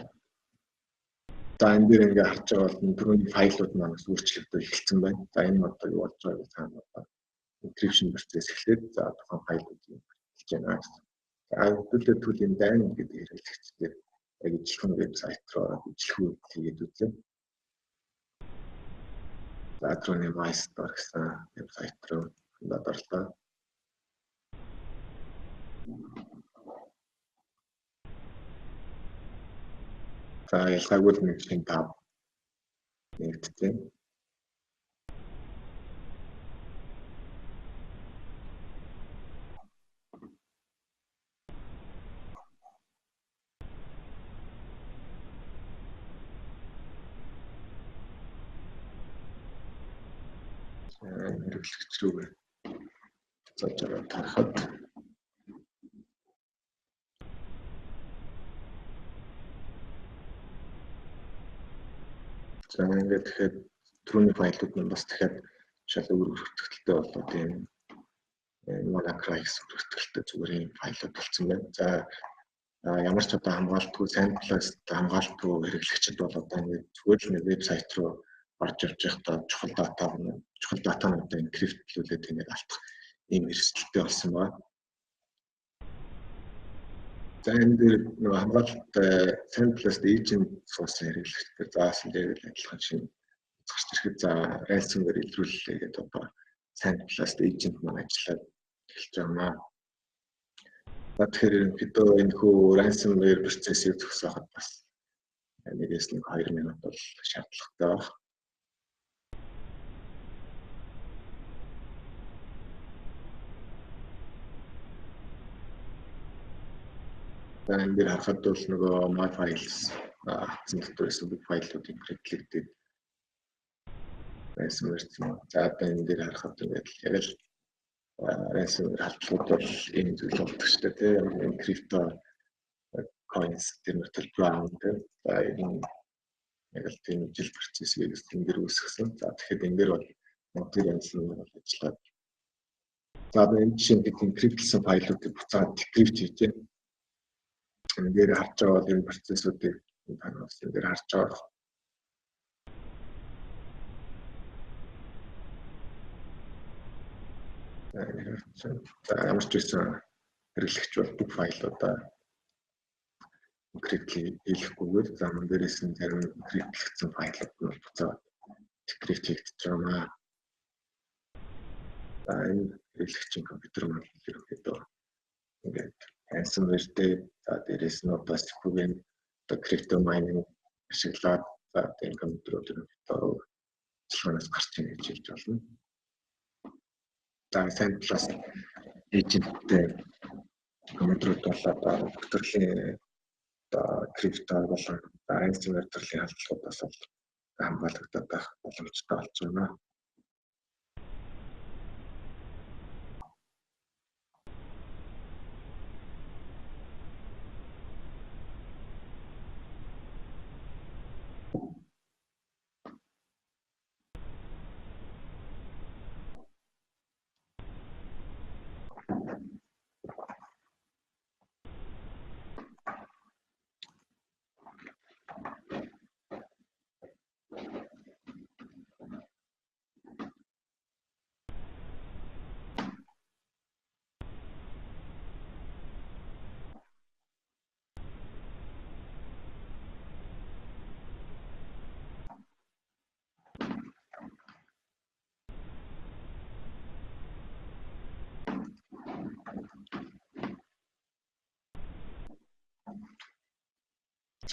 за энэ дээр ингээ харж байгаа бол түрүүний файлууд маань өөрчлөгдөж эхэлсэн байна. За энэ одоо юу болж байгааг цаана одоо encryption процесс эхлээд за тухайн файлуудыг хэлж байна гэсэн. За хэвлэлээ түүлийн дайн гэдэг хэрэглэгчдэр яг ижилхэн вебсайт руу ижилхэн хийгээд үзлээ. За түрүүний MyStore гэсэн вебсайт руу орлоо. За ялгаагүй л нэг шинэ тав нэгдсэн. Хэрэглэгч рүү зоож харахад за ингээд тэгэхээр түрүүний файлууд нь бас дахиад шал өөр хүртгэлтэй болоо тийм Monacry гэсэн хүртгэлтэй зүгээр юм файлууд болсон байна. За ямар ч одоо хамгаалтгүй сайн талаас хамгаалтгүй хэрэглэгчд бол одоо ингээд зүгээр л нэг вебсайт руу орж явж байхдаа чухал датануудаа энкриптлүүлээд энийг алдах ийм эрсдэлтэй болсон байна. За энэ дээр нөгөө хамгаалалттай сайн талаас agent суусан хэрэглэгчдэр заасан дээр адилхан шинэ гарч ирэхэд за ransomware илрүүлэлээ гэдэг одоо сайн талаас agent маань ажиллаад эхэлж байна. За тэгэхээр ерөнхийдөө энэ хүү ransomware процессыг зогсооход бас нэгээс нэг 2 минут бол шаардлагатай байна. За энэ дээр харахад бол нөгөө my files хатсан дотор байсан бүх файлууд инкриплэгдээд ransomware. За одоо энэ дээр харахад ингээд яг л ransomware халдлагууд бол ийм зүйл болдог шүү дээ тийм. Crypto coins тэр төлбөр авдаг. За энэ яг л тийм жил процессыг энэ дээр үүсгэсэн. За тэгэхээр энэ дээр бол модерн ransomware бол ажиллаад За энэ жишээнд encryptсэн файлуудыг буцаад decrypt хийж байна. Энэ дээр харж байгаа бол энэ процессуудыг танаас энэ дээр харж байгаа. За ямар ч байсан хэрэглэгч бол бүх файлуудаа encrypt хийхгүйгээр заман дээрээс нь зарим encryptlэгдсэн файлууд нь бол буцаад decrypt хийгдэж байна. За энэ хэрэглэгчийн компьютер маань ерөнхийдөө ингээд ransomware дээр за дээрээс нь одоо SQL-ийн одоо crypto mining ашиглаад за энэ компьютерууд ерөнхийдөө цэцлэгнээс гарч ийн гэж хэлж болно. За сайн талаас эйженттэй компьютерууд бол одоо төрлийн одоо крипто болон ransomware төрлийн халдлагуудаас бол хамгаалагдаад байх боломжтой болж байна.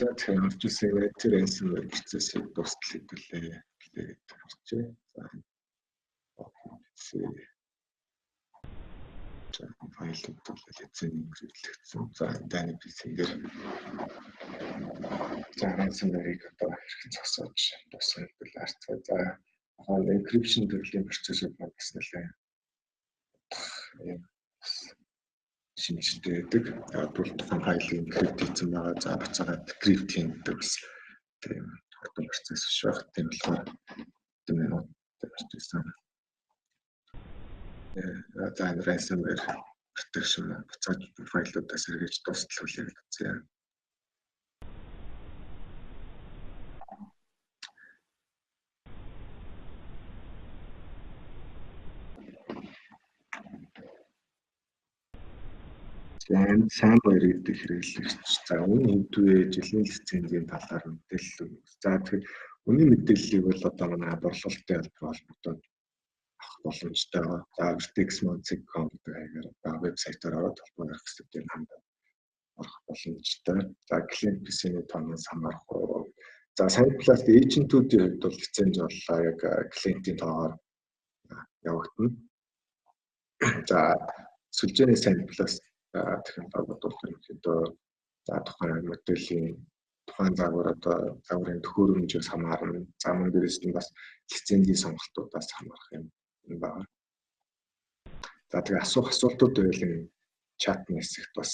За тэгэхээр орж ирсэн тэр ransomware процессыг дуустал хэвлээ гэдэг харчээ. За файлууд бол лицензийн хэрэглэгдсэн. За дайны PC-гээр за ransomware-ыг одоо хэрхэн зогсоож дуусгах хэлбэл арцгаа. За encryption төрлийн процессыг бас нэлээ шинжтэй байдаг. Тэгвэл тухайн файлыг encrypt хийсэн байгаа. За буцаад decrypt хийдэг бас тийм хурдан процесс биш байх. Тийм болохоор минут гарч ирсэн. За ransomware protection буцаад файлуудаас сэргийж дуустал хүлээгдсэн. Сайн баяр гэдэг хэрэглэгч. За үнэ хэвдвээ жилийн лицензийн талаар мэдээлэл өгнө. За тэгэхээр үнийн мэдээллийг бол одоо манай борлуулалтын албан холбогдоод авах боломжтой байгаа. За vertex.com гэдэг хаягаар вебсайтаар ороод холбооны хэсэгтээ хандаад орох боломжтой. За клиент PC-ний тоноос хамаарах. За сайн пласт эйжентүүдийн хувьд бол лиценз боллоо яг клиентийн тоогоор явагдана. За сүлжээний сайн пласт технологиуд бол ерөнхийдөө за тухайн моделийн тухайн загварын төхөөрөмжөөс хамаарна. За мөн дээрээс нь бас лицензийн сонголтуудаас хамаарах юм байна. За тэгээ асуултууд байвал чатны хэсэгт бас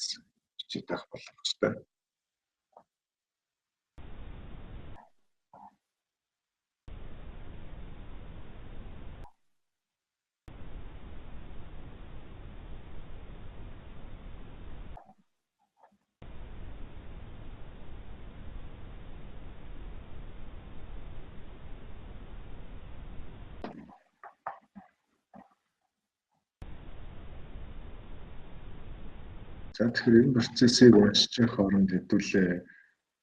бичиж байх боломжтой. За тэгэхээр энэ процессыг уншиж явах хооронд хэдүүлээ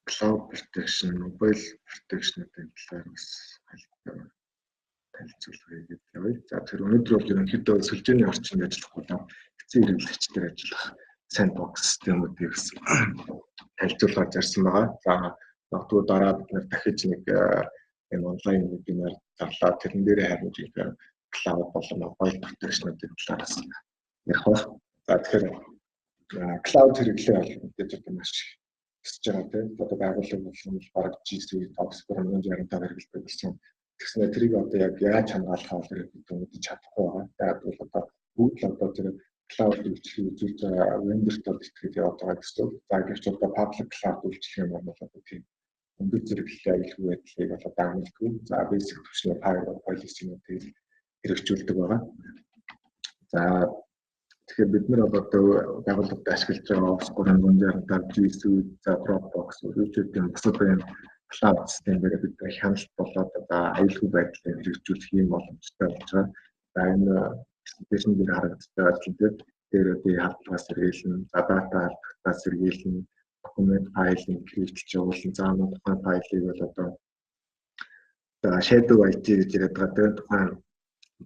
cloud protection, mobile protection-ийн талаар бас танилцуулгая гэдэг явъя. За тэгэхээр өнөөдөр бол ерөнхийдөө сүлжээний орчинд ажиллах болон эцсийн хэрэглэгчдээр ажиллах sandbox системүүдийг танилцуулгад зарсан байгаа. За магадгүй дараа бид нэр дахиж нэг энэ онлайн вебинар зарлаа. Тэрэн дээрээ харин cloud болон mobile protection-ийн талаараас ярих ба. За тэгэхээр cloud хэрэглээ бол мэдээж одоо маш өсөж байгаа тийм. Одоо байгууллага болон баг G Suite, Office 365 хэрэглэдэг болсон. Тэгснээр тэрийг одоо яг яаж хамгаалах вэ гэдэг мэдээж чадахгүй байгаа. Тэгээд бол одоо бүгд л одоо тэр cloud үйлчлэгийг үзүүлж байгаа vendor-тод итгэж яваад байгаа гэсэн. За гэвч одоо public cloud үйлчлэг юм бол одоо тийм өндөр зэрэглэлийн аюулгүй байдлыг бол одоо амжилтгүй. За basic түвшний firewall policy-нуудыг хэрэгжүүлдэг байгаа. За Тэгэхээр бид нар одоо байгууллагад ашиглаж байгаа Office 365, G Suite, Dropbox, YouTube-ийн бусад энэ cloud системээр бид хяналт болоод одоо аюулгүй байдлыг хэрэгжүүлэх юм боломжтой болж байгаа. За энэ презентацийн дээр харагдаж байгаа чинь дээр үеийн хавтгаас сэргийлэн, дата хавтгаас сэргийлэн, документ файлыг хэрэгжүүлж явуулсан. За энэ тухайн файлыг бол одоо shadow IT гэж яриад байгаа тухайн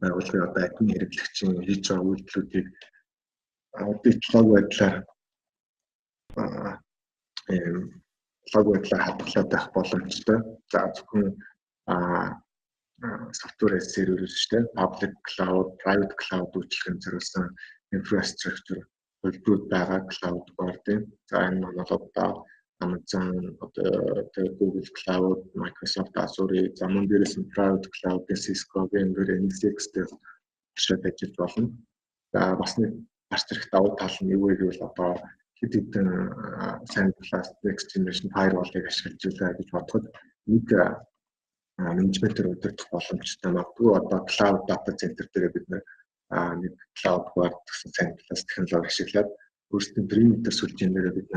байгууллагын одоо админ хэрэглэгчийн хийж байгаа үйлдэлүүдийг аудитлог байдлаар лог байдлаар хадгалаад байх боломжтой. За зөвхөн software as a service шүү дээ. Public cloud, private cloud үйлчлэхэн зориулсан infrastructure хөлбөрүүд байгаа cloud board-ийн. За энэ нь бол одоо Amazon, Google Cloud, Microsoft Azure, за мөн дээрээс нь private cloud, Cisco, VMware, NSX-тэй ашиглаж ажиллаж болно. За бас нэг гарч ирэх давуу тал нь юу вэ гэвэл одоо хэд хэдэн SandBlast Next Generation Firewall-ыг ашиглаж байлаа гэж бодоход нэг менежментээр удирдах боломжтой. Магадгүй одоо cloud data center дээр бид нэг cloud guard гэсэн SandBlast технологи ашиглаад өөрсдийн perimeter сүлжээнээр бид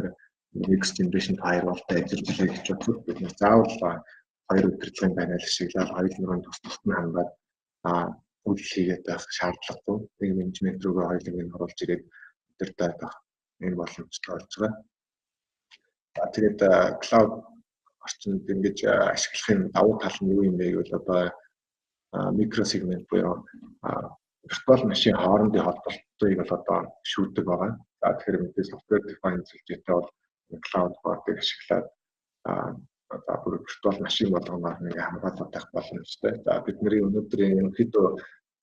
Next Generation Firewall-тай ажиллаж байгаа гэж бодоход бид заавал хоёр удирдлагын байнал ашиглаад хоёр нуруунд тус нь хангаад үйл хийгээд байх шаардлагагүй. Нэг менежмент рүүгээ хоёулыг нь оруулж ирээд удирдах энэ боломжтой болж байгаа. Тэгээд cloud орчинд ингэж ашиглахын давуу тал нь юу юм бэ гэвэл одоо микросегмент буюу виртуал машин хоорондын холболтыг бол одоо шүүдэг байгаа. За тэгэхээр мэдээ software defined сүлжээтэй бол cloud board-ыг ашиглаад одоо бүр виртуал машин болгоноор нэг хамгаалаад байх боломжтой. За бидний өнөөдрийн ерөнхийдөө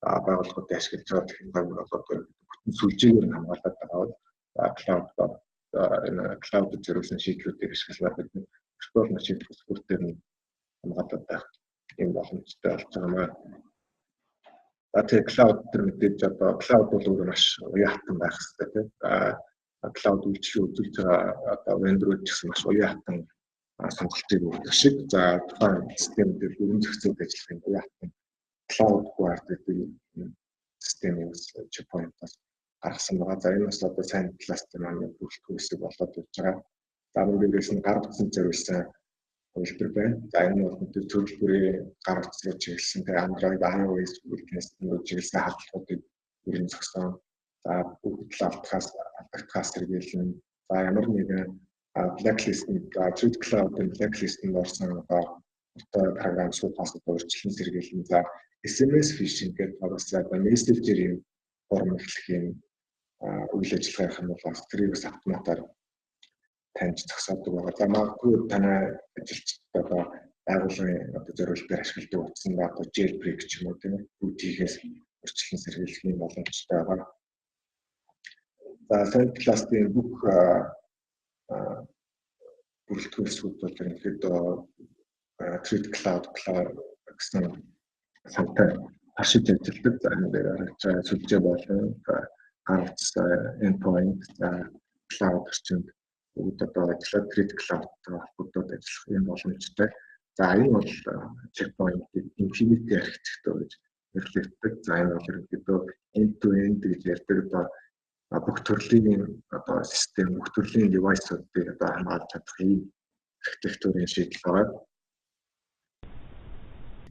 байгууллагуудад ашиглаж байгаа технологи бол одоо бүтэн сүлжээгээр нь хамгаалаад байгаа. Cloud board энэ cloud зориулсан шийдлүүдийг ашиглаад бидний виртуал машин төсвөртөөр нь хамгаалаад байх юм боломжтой болж байгаа. Тэгээд cloud төр мэдээж одоо cloud бол өөрөө маш уян хатан байх хэрэгтэй тийм. Cloud үйлчлэл үзүүлж байгаа одоо vendor-ууд гэсэн маш уян хатан сонголтыг өгдөг шиг. За тухайн систем дээр бүрэн зохицуулж ажиллах уян хатан cloud guard гэдэг системийг checkpoint-аас гаргасан байгаа. За энэ бас одоо SandBlast маань бүрэлдэхүүн хэсэг болоод ирж байгаа. За мөн дээрээс нь гар утсан зориулсан үйлдвэр байна. За энэ бол мэдээ төрөл бүрийн гар утсыг чиглэсэн тэгээ Android, iOS үйлдвэрлэлд чиглэсэн халдлагуудыг бүрэн зохисон. За бүгд алдахаас сэргийлэн. За ямар нэгэн blacklist-ийн Truth Cloud-ын blacklist-ийн орсон програмчлалаас өөрчлөлт сэргийлэн. За SMS phishing гэдэг бас мессежээр юм форм эхлэх юм үйл ажиллагаа юм бол тэрийг бас автоматар таньж зогсоодог байгаа. За магадгүй танай ажилчдад байгууллагын одоо зориулалтаар ашигладаг утсан ба одоо jailbreak ч юм уу тийм үтгийгээс өөрчлөлт сэргийлэх юм боломжтой байгаа. За SandBlast-ийн бүх бүрэлдэхүүнсүүд бол ерөнхийдөө Truth Cloud гэсэн сантай ашиг ажилладаг. За энэ дээр харагдаж сүлжээ болон гар утас endpoint cloud орчинд бүгд одоо ажиллаад Truth Cloud-тай холбогдоод ажиллах юм боломжтой. За энэ бол checkpoint-ийг infinity architecture гэж нэрлэгддэг. За энэ бол ерөнхийдөө end to end гэж ярьдаг одоо бүх төрлийн одоо систем, бүх төрлийн device-уудыг одоо хамгаалж чадах юм архитектурын шийдэл байгаа.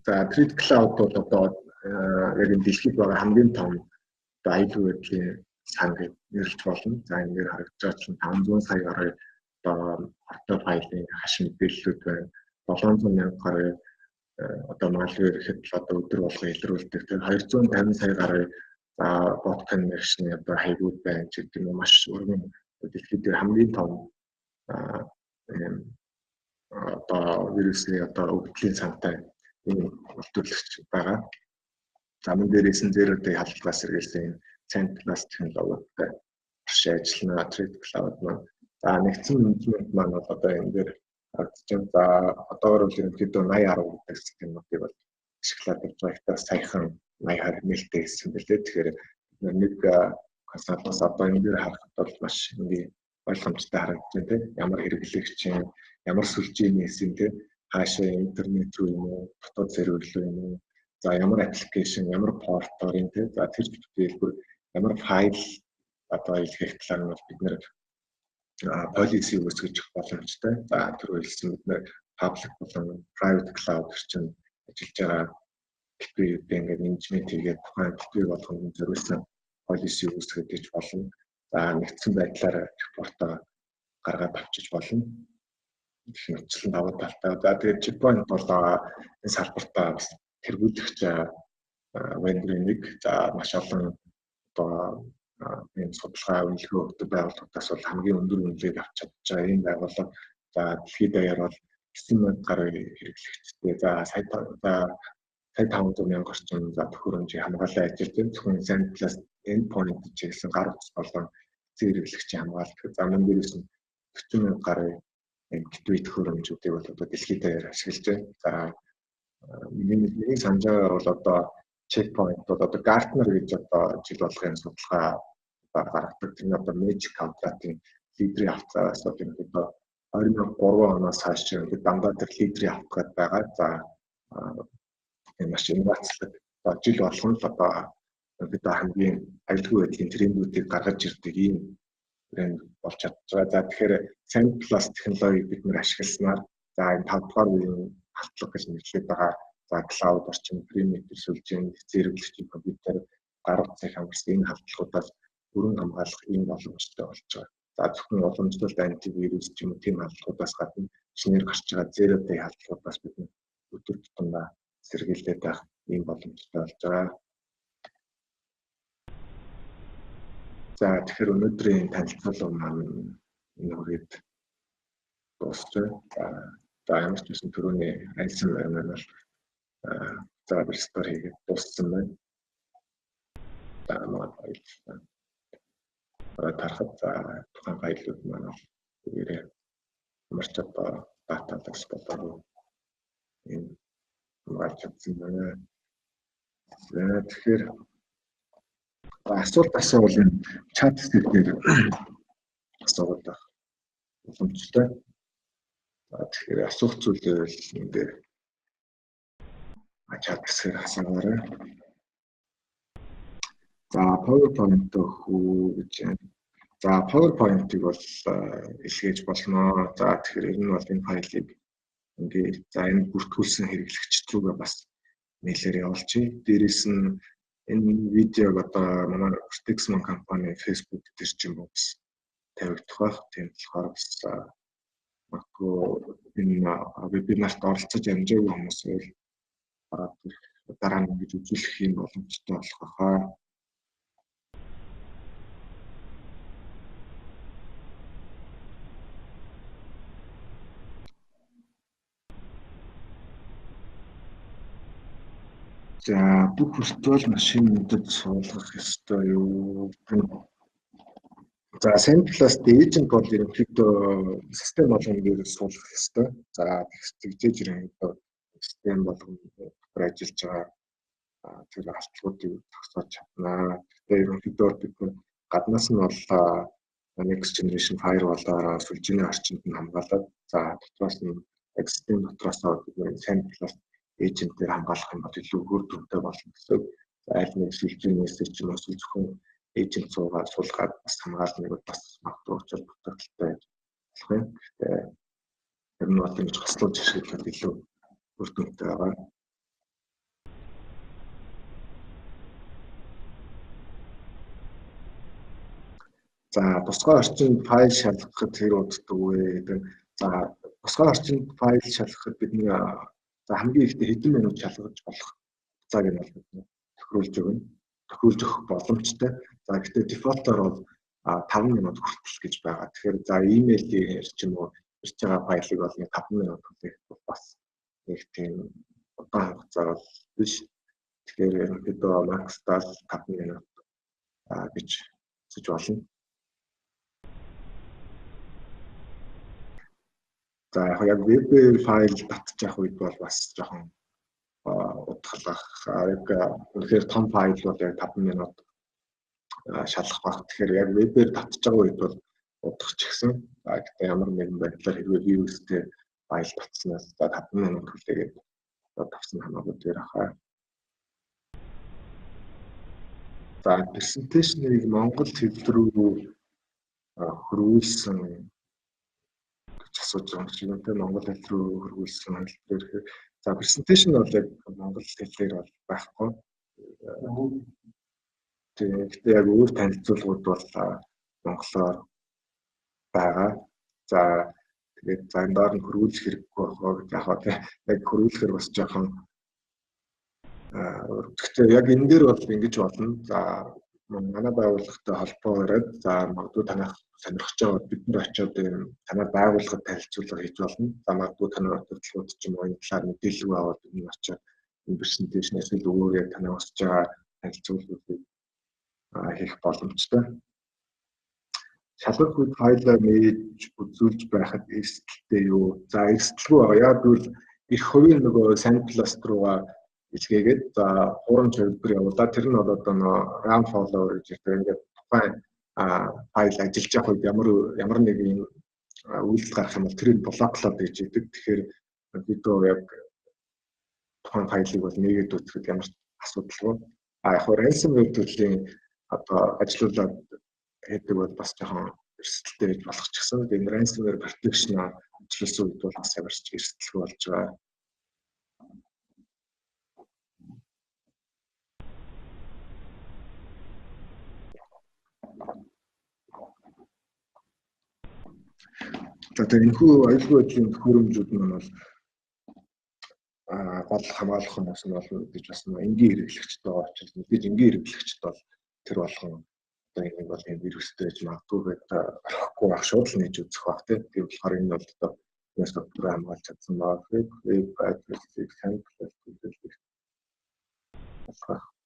За Truth Cloud бол одоо яг энэ дэлхийд байгаа хамгийн том аюулгүй байдлын сан гэж нэрлэж болно. За энэ дээр харагдаж байгаа чинь 500 сая гаруй одоо хортой файлын хашин мэдээллүүд байна. 700 мянган гаруй одоо malware ихэд одоо өдөр болго илрүүлдэг. Тэгэхээр 250 сая гаруй bot connection одоо хаягууд байна гэдэг нь маш өргөн дэлхийд хамгийн том одоо вирусны одоо өвдлийн сантай энэ үйлдвэрлэгч байгаа. За мөн дээрээс нь zero day халдлагаас сэргийлсэн SandBlast технологиудтай уршиж ажиллана. Truth Cloud маань за нэгдсэн менежмент маань бол одоо энэ дээр харагдаж байгаа. За одоогор бол ерөнхийдөө 80-10 гэдэг системүүдийг бол ашиглаад явж байгаа. Ихтэй саяхан 80 нээлттэй гэсэн бэлээ. Тэгэхээр нэг консалтаас одоо энэ дээр харахад бол маш ингээ ойлгомжтой харагдаж байна тийм. Ямар хэрэглэгч юм, ямар сүлжээний хэсэг тийм, хаашаа интернет рүү юм уу, дотоод сервер юм уу, за ямар аппликейшн, ямар порторын тийм, за тэр бүтээл бүр ямар файл одоо илгээх талаар нь бид нэр policy үүсгэж боломжтой. За түрүү хэлсэн бид нэр public болон private cloud чинь ажиллаж байгаа гэлбэрүүдээ ингээд менежмент хийгээд тухайн гэлбэр болгонд зориулсан policy үүсгэж болно. За нэгдсэн байдлаар репортоо гаргаад авчиж болно. Их нөхцөл давуу талтай. За тэгээд checkpoint бол энэ салбартаа бас тэргүүлэгч vendor-ийн нэг. За маш олон одоо энэ судалгаа үнэлгээ өгдөг байгууллагаас бол хамгийн өндөр үнэлгээг авч чадж байгаа энэ байгууллага. За дэлхийд даяар бол 9,000 гаруй хэрэглэгчтэй. За сая 500 мянган орчим за төхөөрөмжийн хамгаалалын ажилтны зөвхөн сайн талаас endpoint чиглэсэн гар утас болон хэрэглэгчийн хамгаалалт. За мөн дээрээс нь 40,000 гаруй gateway төхөөрөмжүүдийг бол одоо дэлхийд даяар ашиглаж байна. За миний санаж байгаагаар бол одоо checkpoint бол одоо Gartner гэж одоо жил болгоны судалгаа гаргадаг. Тэр нь одоо Magic Quadrant-ийн лидерийн авцаас одоо 2003 оноос хойш ингээд дандаа тэр лидерийн авцгаад байгаа. За энэ маш инновацлог жил болгон л одоо бид хамгийн аюулгүй байдлын трендүүдийг гаргаж ирдэг ийм брэнд болж чадж байгаа. За тэгэхээр Sand Plus технологиг бид нэр ашигласнаар за энэ 5 дугаар үеийн халдлага гэж нэрлэдэг байгаа. За cloud орчин, perimeter сүлжээ, зэрэглэгчийн компьютер, гар утсыг хамгаалсан энэ халдлагуудаас бүрэн хамгаалах ийм боломжтой болж байгаа. За зөвхөн уламжлалт антивирус ч юм уу тийм халдлагуудаас гадна шинээр гарч байгаа zero day халдлагуудаас бид өдөр тутмаа сэргийлээд байх ийм боломжтой болж байгаа. За тэгэхээр өнөөдрийн танилцуулга маань энэ үрээд дуусчихсан. За ямар ч байсан түрүүний альсан байна бол за рестор хийгээд дууссан байна. За маань тарахад за тухайн файлууд маань үгээрээ ямарч одоо даталагс болоо энэ хамгаалж чадсан байна. Тэгэхээр асуулт асуувал энэ чат дээр асуулт байх боломжтой. Тэгэхээр асуух зүйлээ л энэ чат дээр асууваарай. За PowerPoint хүү гэж байна. За PowerPoint-ыг бол илгээж болно. За тэгэхээр энэ нь бол энэ файлыг ингээд за энэ бүртгүүлсэн хэрэглэгчд рүүгээ бас нээлээр явуулчих. Дээрээс нь энэ видеог одоо манай Vertexman компани Facebook дээр ч юм уу бас тавигдах байх. Тийм болохоор бас магадгүй энэ вебинарт оролцож амжаагүй хүмүүс бол дараа нь ингэж үзүүлэх юм боломжтой болох байхаа. За бүх виртуал машинуудад суулгах ёстой юу? За Sand Plus agent бол ерөнхийдөө систем болгоно дээр суулгах ёстой. За тэгжээж ерөнхийдөө систем болгоно дээр ажиллаж байгаа тэр халдлагуудыг зогсоож чадна. Тэгэхээр ерөнхийдөө бид гаднаас нь бол next generation firewall-аараа сүлжээний орчинд нь хамгаалаад за дотроос нь систем дотроос бид Sand Plus agent дээр хамгаалах юм бол илүү үр дүнтэй болно гэсэн. Аль нэг сүлжээнээс ч юм уу зөвхөн agent суулгаад бас хамгаална гэдэг бас магадгүй учраас дутагдaltaй болох юм. Гэхдээ ер нь бол ингэж хослуулж ашиглах илүү үр дүнтэй байгаа. За тусгай орчинд файл шалгахад хэрэг уддаг вэ гэдэг. За тусгай орчинд файл шалгахад бидний за хамгийн ихдээ хэдэн минут шалгаж болох хугацааг нь бол бид тохируулж өгнө. Тохируулж өгөх боломжтой. За гэхдээ дефолтоор бол 5 минут хүртэл гэж байгаа. Тэгэхээр за имэйлээр ч юм уу ирж байгаа файлыг бол 5 минут хүлээх бол бас нэг тийм удаан хугацаа бол биш. Тэгэхээр ерөнхийдөө максдаа 5 минут гэж үзэж болно. За яг веб файл татчих үед бол бас жоохон утгалах. Яг үнэхээр том файл бол яг 5 минут шалгах баг. Тэгэхээр яг вебээр татчих байгаа үед бол удах ч гэсэн гэхдээ ямар нэгэн байдлаар хэрвээ вирустэй файл татснаас 5 минут хүлээгээд тавсан хамаагүй дээр ахаа. За презентацийг монгол хэл рүү хөрвүүлсэн гэж асууж байгаа юм шиг юм те, монгол хэл рүү хөрвүүлсэн хэлбэр хэрэг. За презентацийн бол яг монгол хэлээр бол байхгүй. Гэхдээ яг өөр танилцуулгууд бол монголоор байгаа. За тэгээд за энэ доор нь хөрвүүлэх хэрэггүй болохоо гэж яг хөрвүүлэхээр бас жоохон гэхдээ яг энэ дээр бол ингэж болно. За манай байгууллагатай холбоо бариад за магадгүй танах сонирхож байгаа бид нар очиод танай байгууллагад танилцуулга хийж болно. За магадгүй танай хөтөлбөрүүд ч юм уу энэ талаар мэдээлэл аваад бид нар очиод энэ презентацнээс л өөр яг танай хүсэж байгаа танилцуулгуудыг хийх боломжтой. Шалгах үед файлаа нээж үзүүлж байхад эрсдэлтэй юу? За эрсдэлгүй байгаа. Яг бол их хувийн нөгөө Sandblast руугаа илгээгээд за хуурамч хэлбэр явуулаад тэр нь бол одоо нөгөө RAM follower гэж ярьдаг. Ингээд тухайн файл ажиллаж явах үед ямар нэг юм үйлдэл гарах юм бол тэрийг блоклоод гэж идэг. Тэгэхээр видео яг тухайн файлыг бол нээгээд үзэхэд ямар асуудалгүй. Яг ransomware төрлийн одоо ажилуулаад гэдэг бол бас жоохон эрсдэлтэй гэж болох ч гэсэн энэ ransomware protection ажилласан үед бол бас ямарч эрсдэлгүй болж байгаа. За тэгээд энэхүү аюулгүй байдлын төхөөрөмжүүд нь бол гол хамгаалах нь болно гэж бас энгийн хэрэглэгчд байгаа учраас мэдээж энгийн хэрэглэгчд бол тэр болгон одоо энийг бол энэ вирустэй гэж магадгүй гэдэг орохгүй байх шууд л нээж үзэх байх тийм болохоор энэ бол одоо бас доктор хамгаалж чадсан баг веб адресийг самплаас төлөвлөх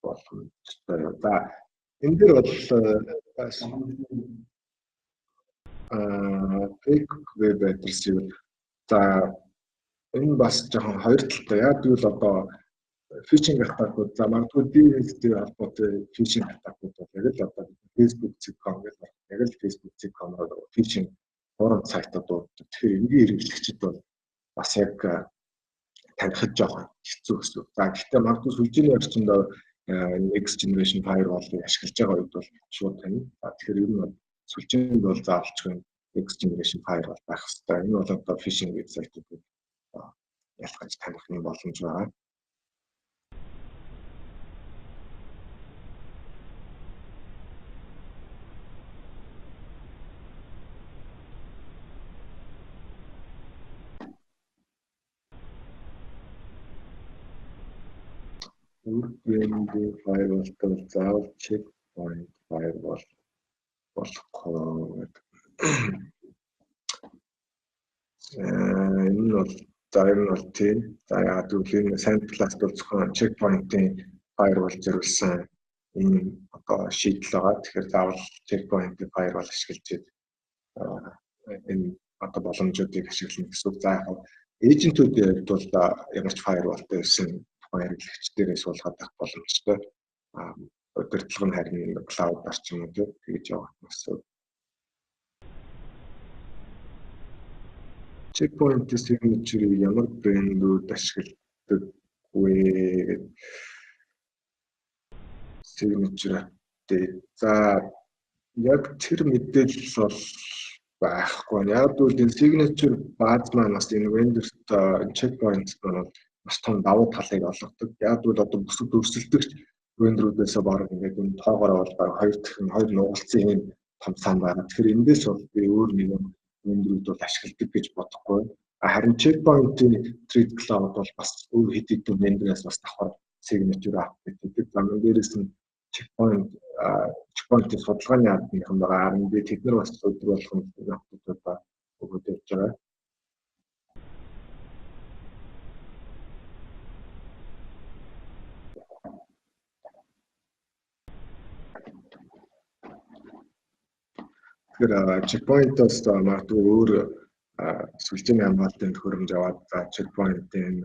боломжтой. За энэ дээр бол fake web address-ийг за энэ бас жоохон хоёр талтай. Яг гэвэл одоо phishing атакууд за магадгүй DNS-тэй холбоотой phishing атакууд бол яг л одоо Facebook.com гэж яг л Facebook.com-оор phishing форум сайтууд дууддаг. Тэгэхээр энгийн хэрэглэгчид бол бас яг танихд жоохон хэцүү гэсэн. За гэхдээ магадгүй сүлжээний орчинд next generation firewall-ыг ашиглаж байгаа үед бол шууд тань. Тэгэхээр ер нь бол сүлжээнд бол заавалчгүй next generation firewall байх хэрэгтэй. Энэ бол одоо phishing вебсайтуудыг ялгаж таних нь боломж байгаа. Үргэлжлэн firewall-тай заавал checkpoint firewall болохгүй. Энэ бол тийм. За яагаад гэвэл энэ Sandblast бол зөвхөн checkpoint-ийн firewall зориулсан энэ одоо шийдэл байгаа. Тэгэхээр заавал checkpoint-ийн firewall ашиглаж энэ одоо боломжуудыг ашиглана гэсэн үг. За яг эйжентүүдийн хувьд бол ямар ч firewall-тай байсан хэрэглэгчдээрээ суулгаад авах боломжтой. Удирдлага нь харин cloud орчин үү гэж явах гэсэн. Checkpoint signature-ийг ямар брэндүүд ашигладаг вэ? Signature update. За яг тэр мэдээлэл бол байхгүй. Яг бол энэ signature бааз маань бас энэ vendor-т checkpoint маань бас том давуу талыг олгодог. Яг бол одоо бусад өрсөлдөгч vendor-уудаас бараг ингээд энэ тоогоор бол баг хоёр нугалцсан юм том сан байгаа. Тэгэхээр эндээс бол би өөр нэгэн vendor-ууд бол ашигладаг гэж бодохгүй. Харин checkpoint-ийн Threat Cloud бол бас өөр хэд хэдэн vendor-аас бас давхар signature update гэдэг. За дээрээс нь checkpoint-ийн судалгааны админхан байгаа. Харин би тэд нар бас өдөр болгон апдейтуудаа өгөөд явж байгаа. Тэгэхээр checkpoint-оос магадгүй өөр сүлжээний хамгаалтын төхөөрөмж аваад за checkpoint-ийн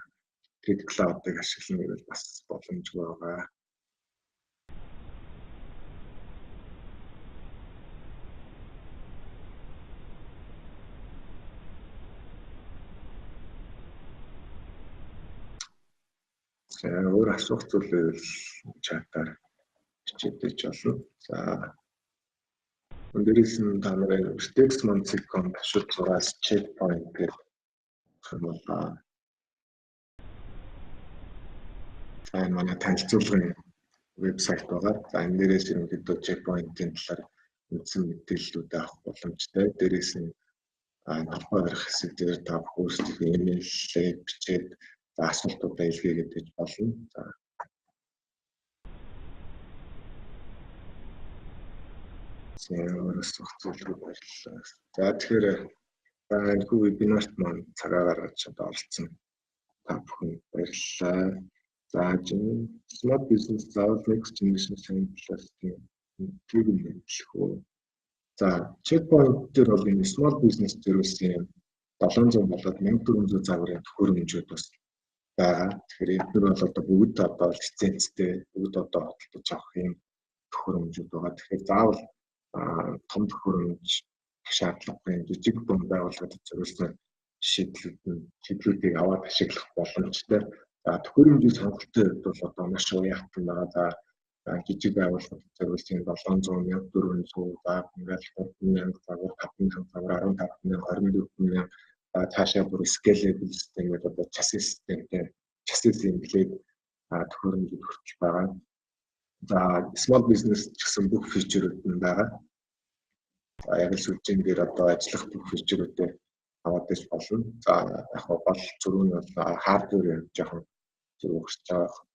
Threat Cloud-ыг ашиглах нь бас боломжгүй байгаа. Өөр асуух зүйлээ чатаар чидэж болно. За дээрээс нь та нарын Vertex Monthly.com шууд зураас checkpoint гэх юм байна. За манай танилцуулгын вебсайт байгаа. За энэ дээрээс ерөнхийдөө checkpoint-ийн талаар үндсэн мэдээллүүд авах боломжтой. Дээрээс нь толгой барих хэсэг дээр та өөрсдийнхөө имэйлээ бичээд асуултуудаа илгээгээд байж болно. За өөрөөс зөвлөгөө баярлалаа. За тэгэхээр энэ вебинарт маань цагаа гаргаж оролцсон та бүхэнд баярлалаа. За small business заавал next generation сампластын тэр юм хэлэх үү. За checkpoint дээр бол энэ small business төрөлсөн 700 болоод 1400 загварын төхөөрөмжүүд бас байгаа. Тэгэхээр эдгээр бол одоо бүгд одоо лицензтэй, бүгд одоо хөдөлж авах юм төхөөрөмжүүд байгаа. Тэгэхээр заавал том төхөөрөмж шаардлагагүй жижиг бүм байгууллагад зориулсан шийдлүүдийг аваад ашиглах боломжтой. За төхөөрөмжийн сонголтын хувьд бол одоо маш уяатан байгаа. За жижиг байгууллагад зориулсан 700, 1400, за ингээд 3000 загвар, 5000 загвар, 15000, 24000 цаашаа бүр scalable системээр одоо chassis системтэй chassis имплээд төхөөрөмжүүд хүртэл байгаа. За small business ч гэсэн бүх фичерүүд нь байгаа. За яг л сүлжээн дээр одоо ажиллах бүх фичерүүдээ аваад иж болно. За яг гол зөрүү нь бол хардвер жоохон зөрүү гарч байгаа.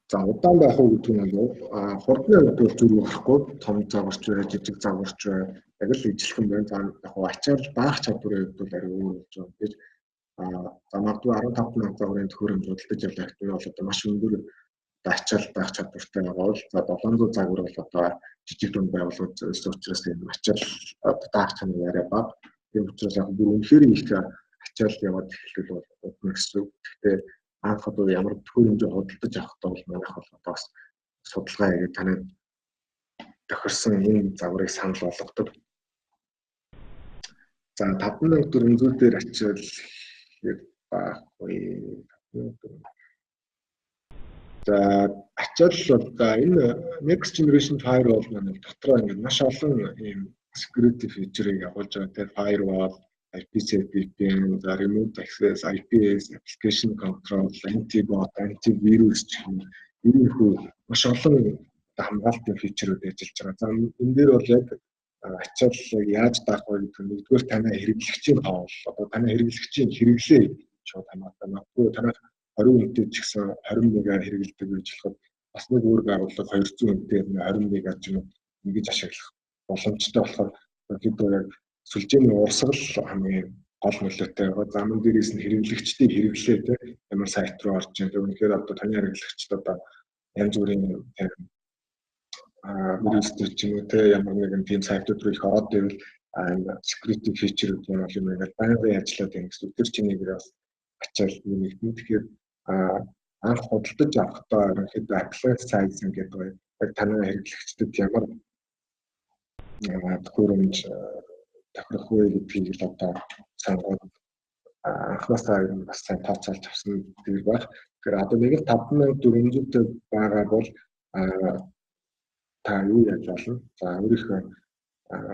За удаан байх уу гэдэг нь бол хурдны хувьд бол зөрүү гарахгүй, том загварч бай, жижиг загварч бай, яг л ижилхэн байна. За яг ачаал баах чадварын хувьд бол арай өөр болж байгаа. Тэгэхээр за магадгүй 15000 загварын төхөөрөмж худалдаж авах нь бол одоо маш өндөр ачаал баах чадвартай байгаа бол за 700 загвар бол одоо жижиг дунд байгууллагууд зөвсөн учраас энэ ачаал даах чанар арай бага. Тийм учраас яг бүр үнэхээр их ачаал яваад эхлэх бол үгүй гэсэн. Гэхдээ анх одоо ямар төхөөрөмж худалдаж авахдаа бол манайх бол одоо бас судалгаа хийгээд танад тохирсон энэ загварыг санал болгодог. За 5400 дээр ачаал байхгүй. За ачаал бол энэ next generation firewall маань дотроо ингээд маш олон ийм security feature-ыг явуулж байгаа. Тэр firewall, IPsec VPN, remote access, IPS, application control, anti-bot, antivirus гэх юм иймэрхүү маш олон хамгаалтын фичерүүд ажиллаж байгаа. За энэ дээр бол яг ачаал яаж даах вэ гэдэг нь нэгдүгээр танай хэрэглэгчийн тоол, одоо танай хэрэглэгчийн хэрэглээ шууд хамаатай. Магадгүй танай 20 үнэтэй ч гэсэн 20 мега хэрэглэдэг гэж болоход бас нэг өөр байгууллага 200 үнэтэй 20 мега ч юм ингэж ашиглах боломжтой болохоор хэд яг сүлжээний урсгал хамгийн гол нөлөөтэй байгаа. Замын дээрээс нь хэрэглэгчдийн хэрэглээ те ямар сайт руу орж байгаа. Үнэхээр одоо таны хэрэглэгчд одоо янз бүрийн вирустэй ч юм уу те ямар нэгэн тийм сайтууд руу их ороод ивэл security feature-үүд юм бол юм ингээд байнгын ажиллаад байна гэсэн. Тэр чинийг бас ачаал нэгдэн. Тэгэхээр анх худалдаж авахдаа ерөнхийдөө appliance sizing гэдэг байна. Яг таны хэрэглэгчдэд ямар төхөөрөмж тохирох вэ гэдгийг л одоо сонгоод анхнаасаа ер нь бас сайн тооцоолж авсан гэдэг байх. Тэгэхээр одоо нэг 5400 байгаа бол та юу яаж болно? За өөрийнхөө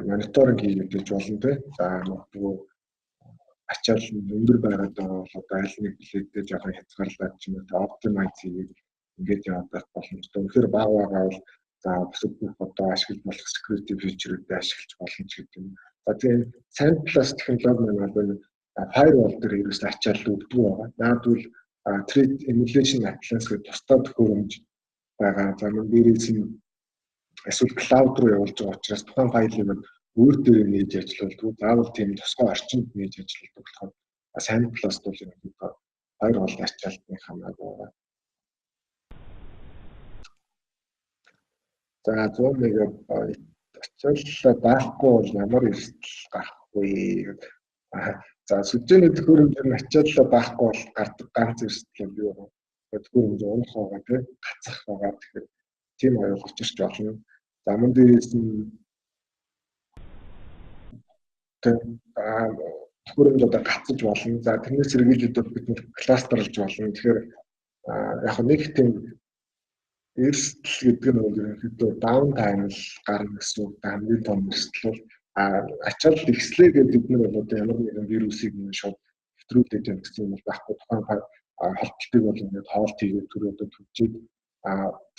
мониторинг хийгдэж болно те. За магадгүй ачаал өндөр байгаад байгаа бол одоо аль нэг билеттэй жоохон хязгаарлаад ч юм уу оптимайз хийгээд ингэж яваад байх боломжтой. Тэгэхээр бага байгаа бол за бусад бүх одоо ашиглаж болох security feature-үүдээ ашиглаж болно ч гэдэг юм. За тийм SandBlast технологи маань бол firewall дээр ерөөсөө ачаал өгдөг байгаа. Наадвал threat emulation appliance гэдэг тусдаа төхөөрөмж байгаа. За мөн дээрээс нь эсвэл cloud руу явуулж байгаа учраас тухайн файлыг өөр дээр нээж ажиллаулдаг. Заавал тийм тусгай орчинд нээж ажиллаулдаг болохоор SandBlast бол юм firewall ачаалтны хамаагүй байгаа. За 100 мегабайт ачаал даахгүй бол ямар эрсдэл гарах вэ? За сүлжээний төхөөрөмж нь ачаал даахгүй бол гардаг ганц эрсдэл нь юу вэ? Төхөөрөмж унах байгаа тийм гацах байгаа. Тэгэхээр тийм аюул учирч болно. За мөн дээрээс нь төхөөрөмжөдөө гацж болно. За тэрнээс сэргийлээд бид нэр кластерлж болно. Тэгэхээр яг нэг тийм эрсдэл гэдэг нь бол ерөнхийдөө даун тайм л гарна гэсэн үг. Хамгийн том эрсдэл бол ачаал ихслээ гэдэг бид нар бол одоо ямар нэгэн вирусыг шууд нэвтрүүлээд юм гэсэн юм бол байхгүй. Тухайн холболтыг бол ингээд хоолт хийгээд түрүүдэд төвчээд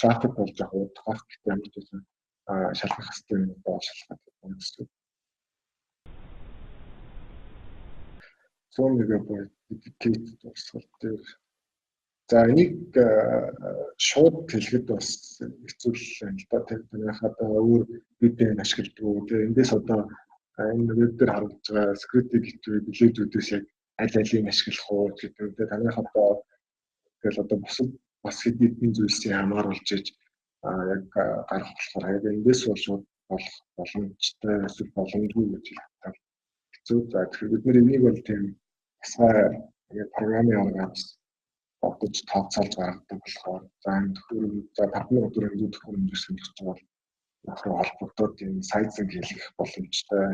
трафик болж яг удах гэдэг ямар ч байсан шалгах хэрэгтэй юм бол шалгаад байна гэсэн үг. 100 мегабайт dedicated тусгал дээр. За энийг шууд хэлэхэд бас хэцүү л да. Тэрнийхээ одоо өөр VPN ашигладаг. Тэгээ эндээс одоо энэ веб дээр харагдж байгаа security gateway билетүүдээс яг аль алийг ашиглах уу гэдэг нь таних одоо тэгэл одоо бас хэд хэдэн зүйлсийг хамааруулж иж яг гарах болохоор яг эндээс бол шууд болох боломжтой эсвэл боломжгүй гэж хэлдэг. Хэцүү. За тэгэхээр бид нэр энийг бол тийм асаа програмын аргаас бодож тооцоолж гаргадаг болохоор за энэ төхөөрөмж за партнер өдрөнд төхөөрөмжөөр сонирхож байгаа бол холбогдоод энэ сайзинг хийх боломжтой.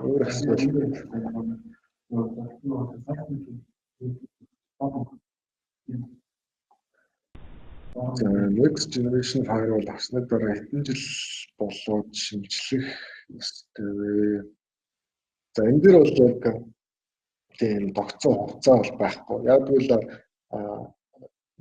Өөр асуудал. Next generation firewall авсны дараа хэдэн жил болоод шинжлэх ёстой. За энэ дээр бол яг тийм тогтсон хугацаа бол байхгүй. Яг бол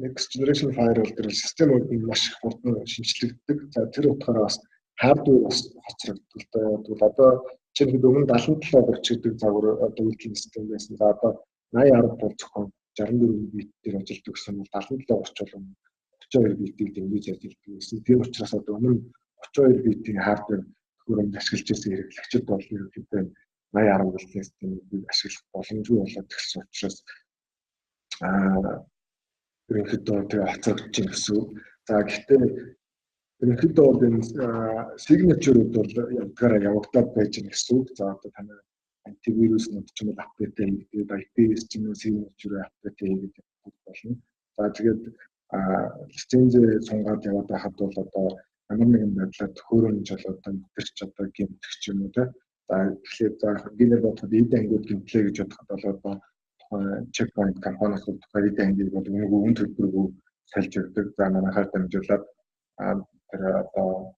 Next generation firewall дээр системүүд нь маш их хурдан шинжлэгддэг. За тэр утгаараа бас hardware бас хоцрогддог. Тэгвэл одоо чинь өмнө 77 30 гэдэг загвар одоо үйлдвэрлэлийн систем байсан. За одоо 80 бол зөвхөн 64 бит дээр ажилладаг гэсэн бол 77 30 бол 32 битийг дэмжиж ажилладаг гэсэн. Тэр учраас одоо өмнө 32 битийн hardware төхөөрөмж ашиглаж байсан хэрэглэгчид бол ерөнхийдөө 80 үйлдвэрлэлийн системийг ашиглах боломжгүй болоод ирсэн учраас ерөнхийдөө тэгээ хоцрогдож байна гэсэн. За гэхдээ ерөнхийдөө бол энэ signature-ууд бол ядгаараа явагдаад байж байгаа гэсэн үг. За одоо таны антивирус нот ч юм уу апдейт хийгээд IPS ч юм уу signature апдейт хийгээд болно. За тэгээд лиценз сунгаад яваад байхад бол одоо ямар нэгэн байдлаар төхөөрөмж бол одоо мэдэрч одоо гэмтэх ч юм уу те. За тэгэхээр за гинэ бодоход эд ангиуд гэмтлээ гэж бодоход бол одоо checkpoint компаниас тухайн эд ангийг бол өвөн төлбөрөөр сольж өгдөг. За манайхаар дамжуулаад тэр одоо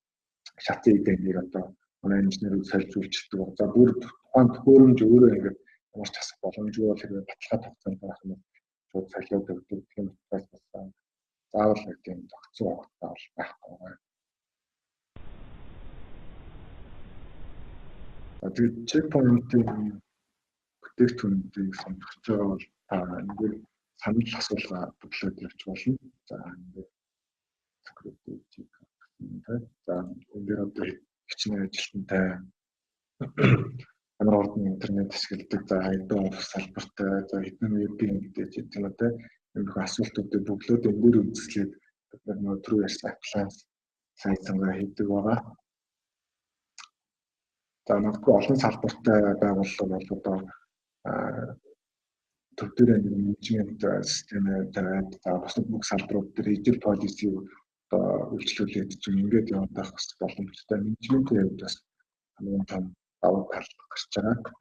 шатны эд ангийг одоо манай инженерүүд сольж үйлчилдэг. За бүр тухайн төхөөрөмж өөрөө ингээд ямар ч асах боломжгүй бол хэрэг баталгаа тогтсон байх юм шууд солиод өгдөг. Тийм учраас бас заавал нэг тийм тогтсон хугацаа бол байхгүй. Тэгээд checkpoint-ийн бүтээгдэхүүнүүдийг сонирхож байгаа бол ингээд санал асуулга төглөөд явж болно. За ингээд security гэдэг. За энэ дээр одоо хичнээн ажилтнтай ямар ордны интернет ашигладаг, за хэдэн салбартай, за хэдэн VPN гэдэг юм уу те. Энэ бүх асуултуудыг бүглөөд энэ дээр үзүүлээд бид нар түрүү ярьсан appliance сайзангаа хийдэг байгаа. За магадгүй олон салбартай байгууллага бол одоо төв дээр менежмент системээр тавиад за бусад бүх салбарууд дээр ижил полисиг одоо үйлчлүүлээд ч ингээд яваад байх бас боломжтой. Менежментийн хувьд бас хамгийн том давуу тал гарч байгаа.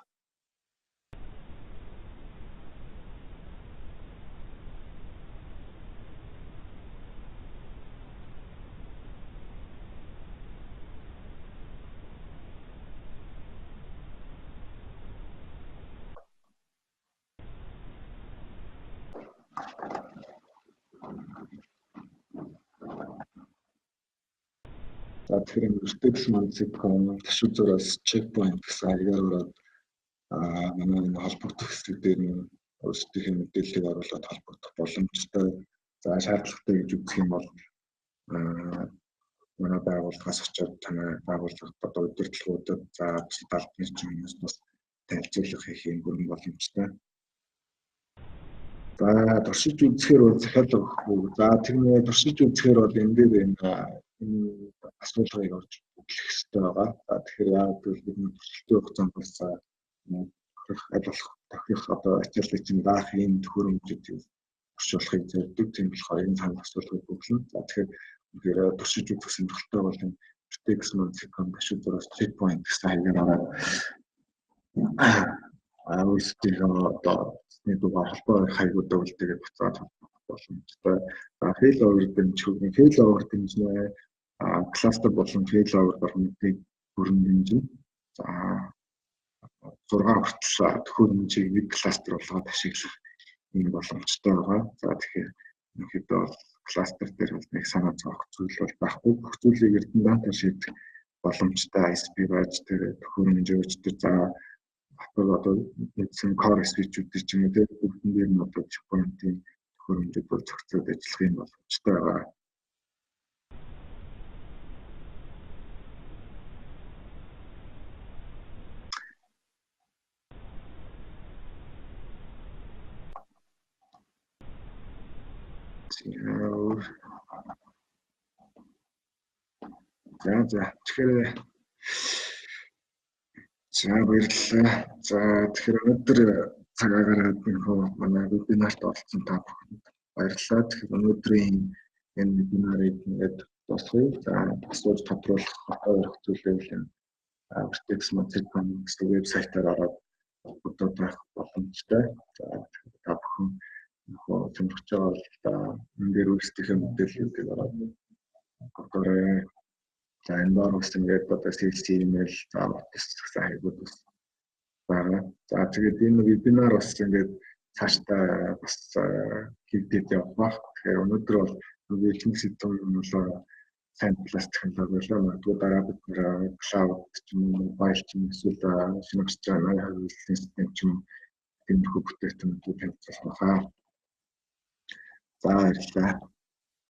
За тэгэхээр өртөгс мандсиком ташуу зураас checkpoint гэсэн хаягаар ороод манай энэ холбогдох хэсэг дээр нь өөрсдийнхээ мэдээллийг оруулаад холбогдох боломжтой. За шаардлагатай гэж үзэх юм бол манай байгууллагаас очоод танай байгууллагад одоо удирдлагуудад за бусад албаны хүмүүс бас танилцуулга хийх юм бүрэн боломжтой. За туршиж үзэхээр бол захиал өгөхгүй. За тэгмээ туршиж үзэхээр бол энэ дээр энэ асуулгыг орж бүтлэх хэрэгтэй байгаа. За тэгэхээр яг бид туршилтын хугацаанд бас аль болох тохиох одоо ачааллыг чинь даах юм төхөөрөмжүүдийг орчуулахыг зорддог. Тийм болохоор энэ санал асуулгыг бүглэн. За тэгэхээр туршиж үзэх сонирхолтой бол энэ text second ашиг зураас check point гэсэн хаягаар аваад өөрсдийнхөө одоо нэг холбоо хаягуудаа үлдээгээд буцаад боломжтой. Failover дэмжих, failover дэмжнэ, cluster болон failover баримтыг бүрэн дэмжинэ. За 6 хүртэл төхөөрөмжийг нэг cluster болгоод ашиглах юм боломжтой байгаа. За тэгэхээр ерөнхийдөө бол cluster дээр бол нэг санаа зовох зүйл бол байхгүй. Бүх зүйлийг эрдэнэ шийдэх боломжтой ISP байж тэр төхөөрөмжөөч тэр за одоо нэгэн core switch-үүд ч юм уу тэр бүгдэн дээр нь одоо checkpoint-ийн төхөөрөмжүүд бол зохицоод ажиллах юм боломжтой байгаа. За тэгэхээр баярлалаа. За тэгэхээр өнөөдөр цаг агаараад нөхөө манай вебинарт оролцсон та бүхэнд баярлалаа. Тэгэхээр өнөөдрийн энэ вебинарыг ингээд дуусгая. За асууж тодруулах хариу зүйлээ text second гэсэн вебсайтаар ороод бодох боломжтой. За та бүхэн нөхөө сонирхож байгаа бол энэ дээр өөрсдийнхөө мэдээллүүдийг ороод бодоорой. За энэ доор бас ингээд одоо sales email за гэсэн хаягууд бас байгаа. За тэгээд энэ вебинар бас ингээд цаашдаа бас хийгдээд явах. Тэгэхээр өнөөдөр бол хэлний сэдв юм болоо сайн пласт технологи болоо магадгүй дараа бид нэр cloud ч юм уу mobile ч юм эсвэл шинэч чанар хавьлын систем ч юм тиймэрхүү бүтээгдэхүүнүүд танилцуулах. За баярлалаа.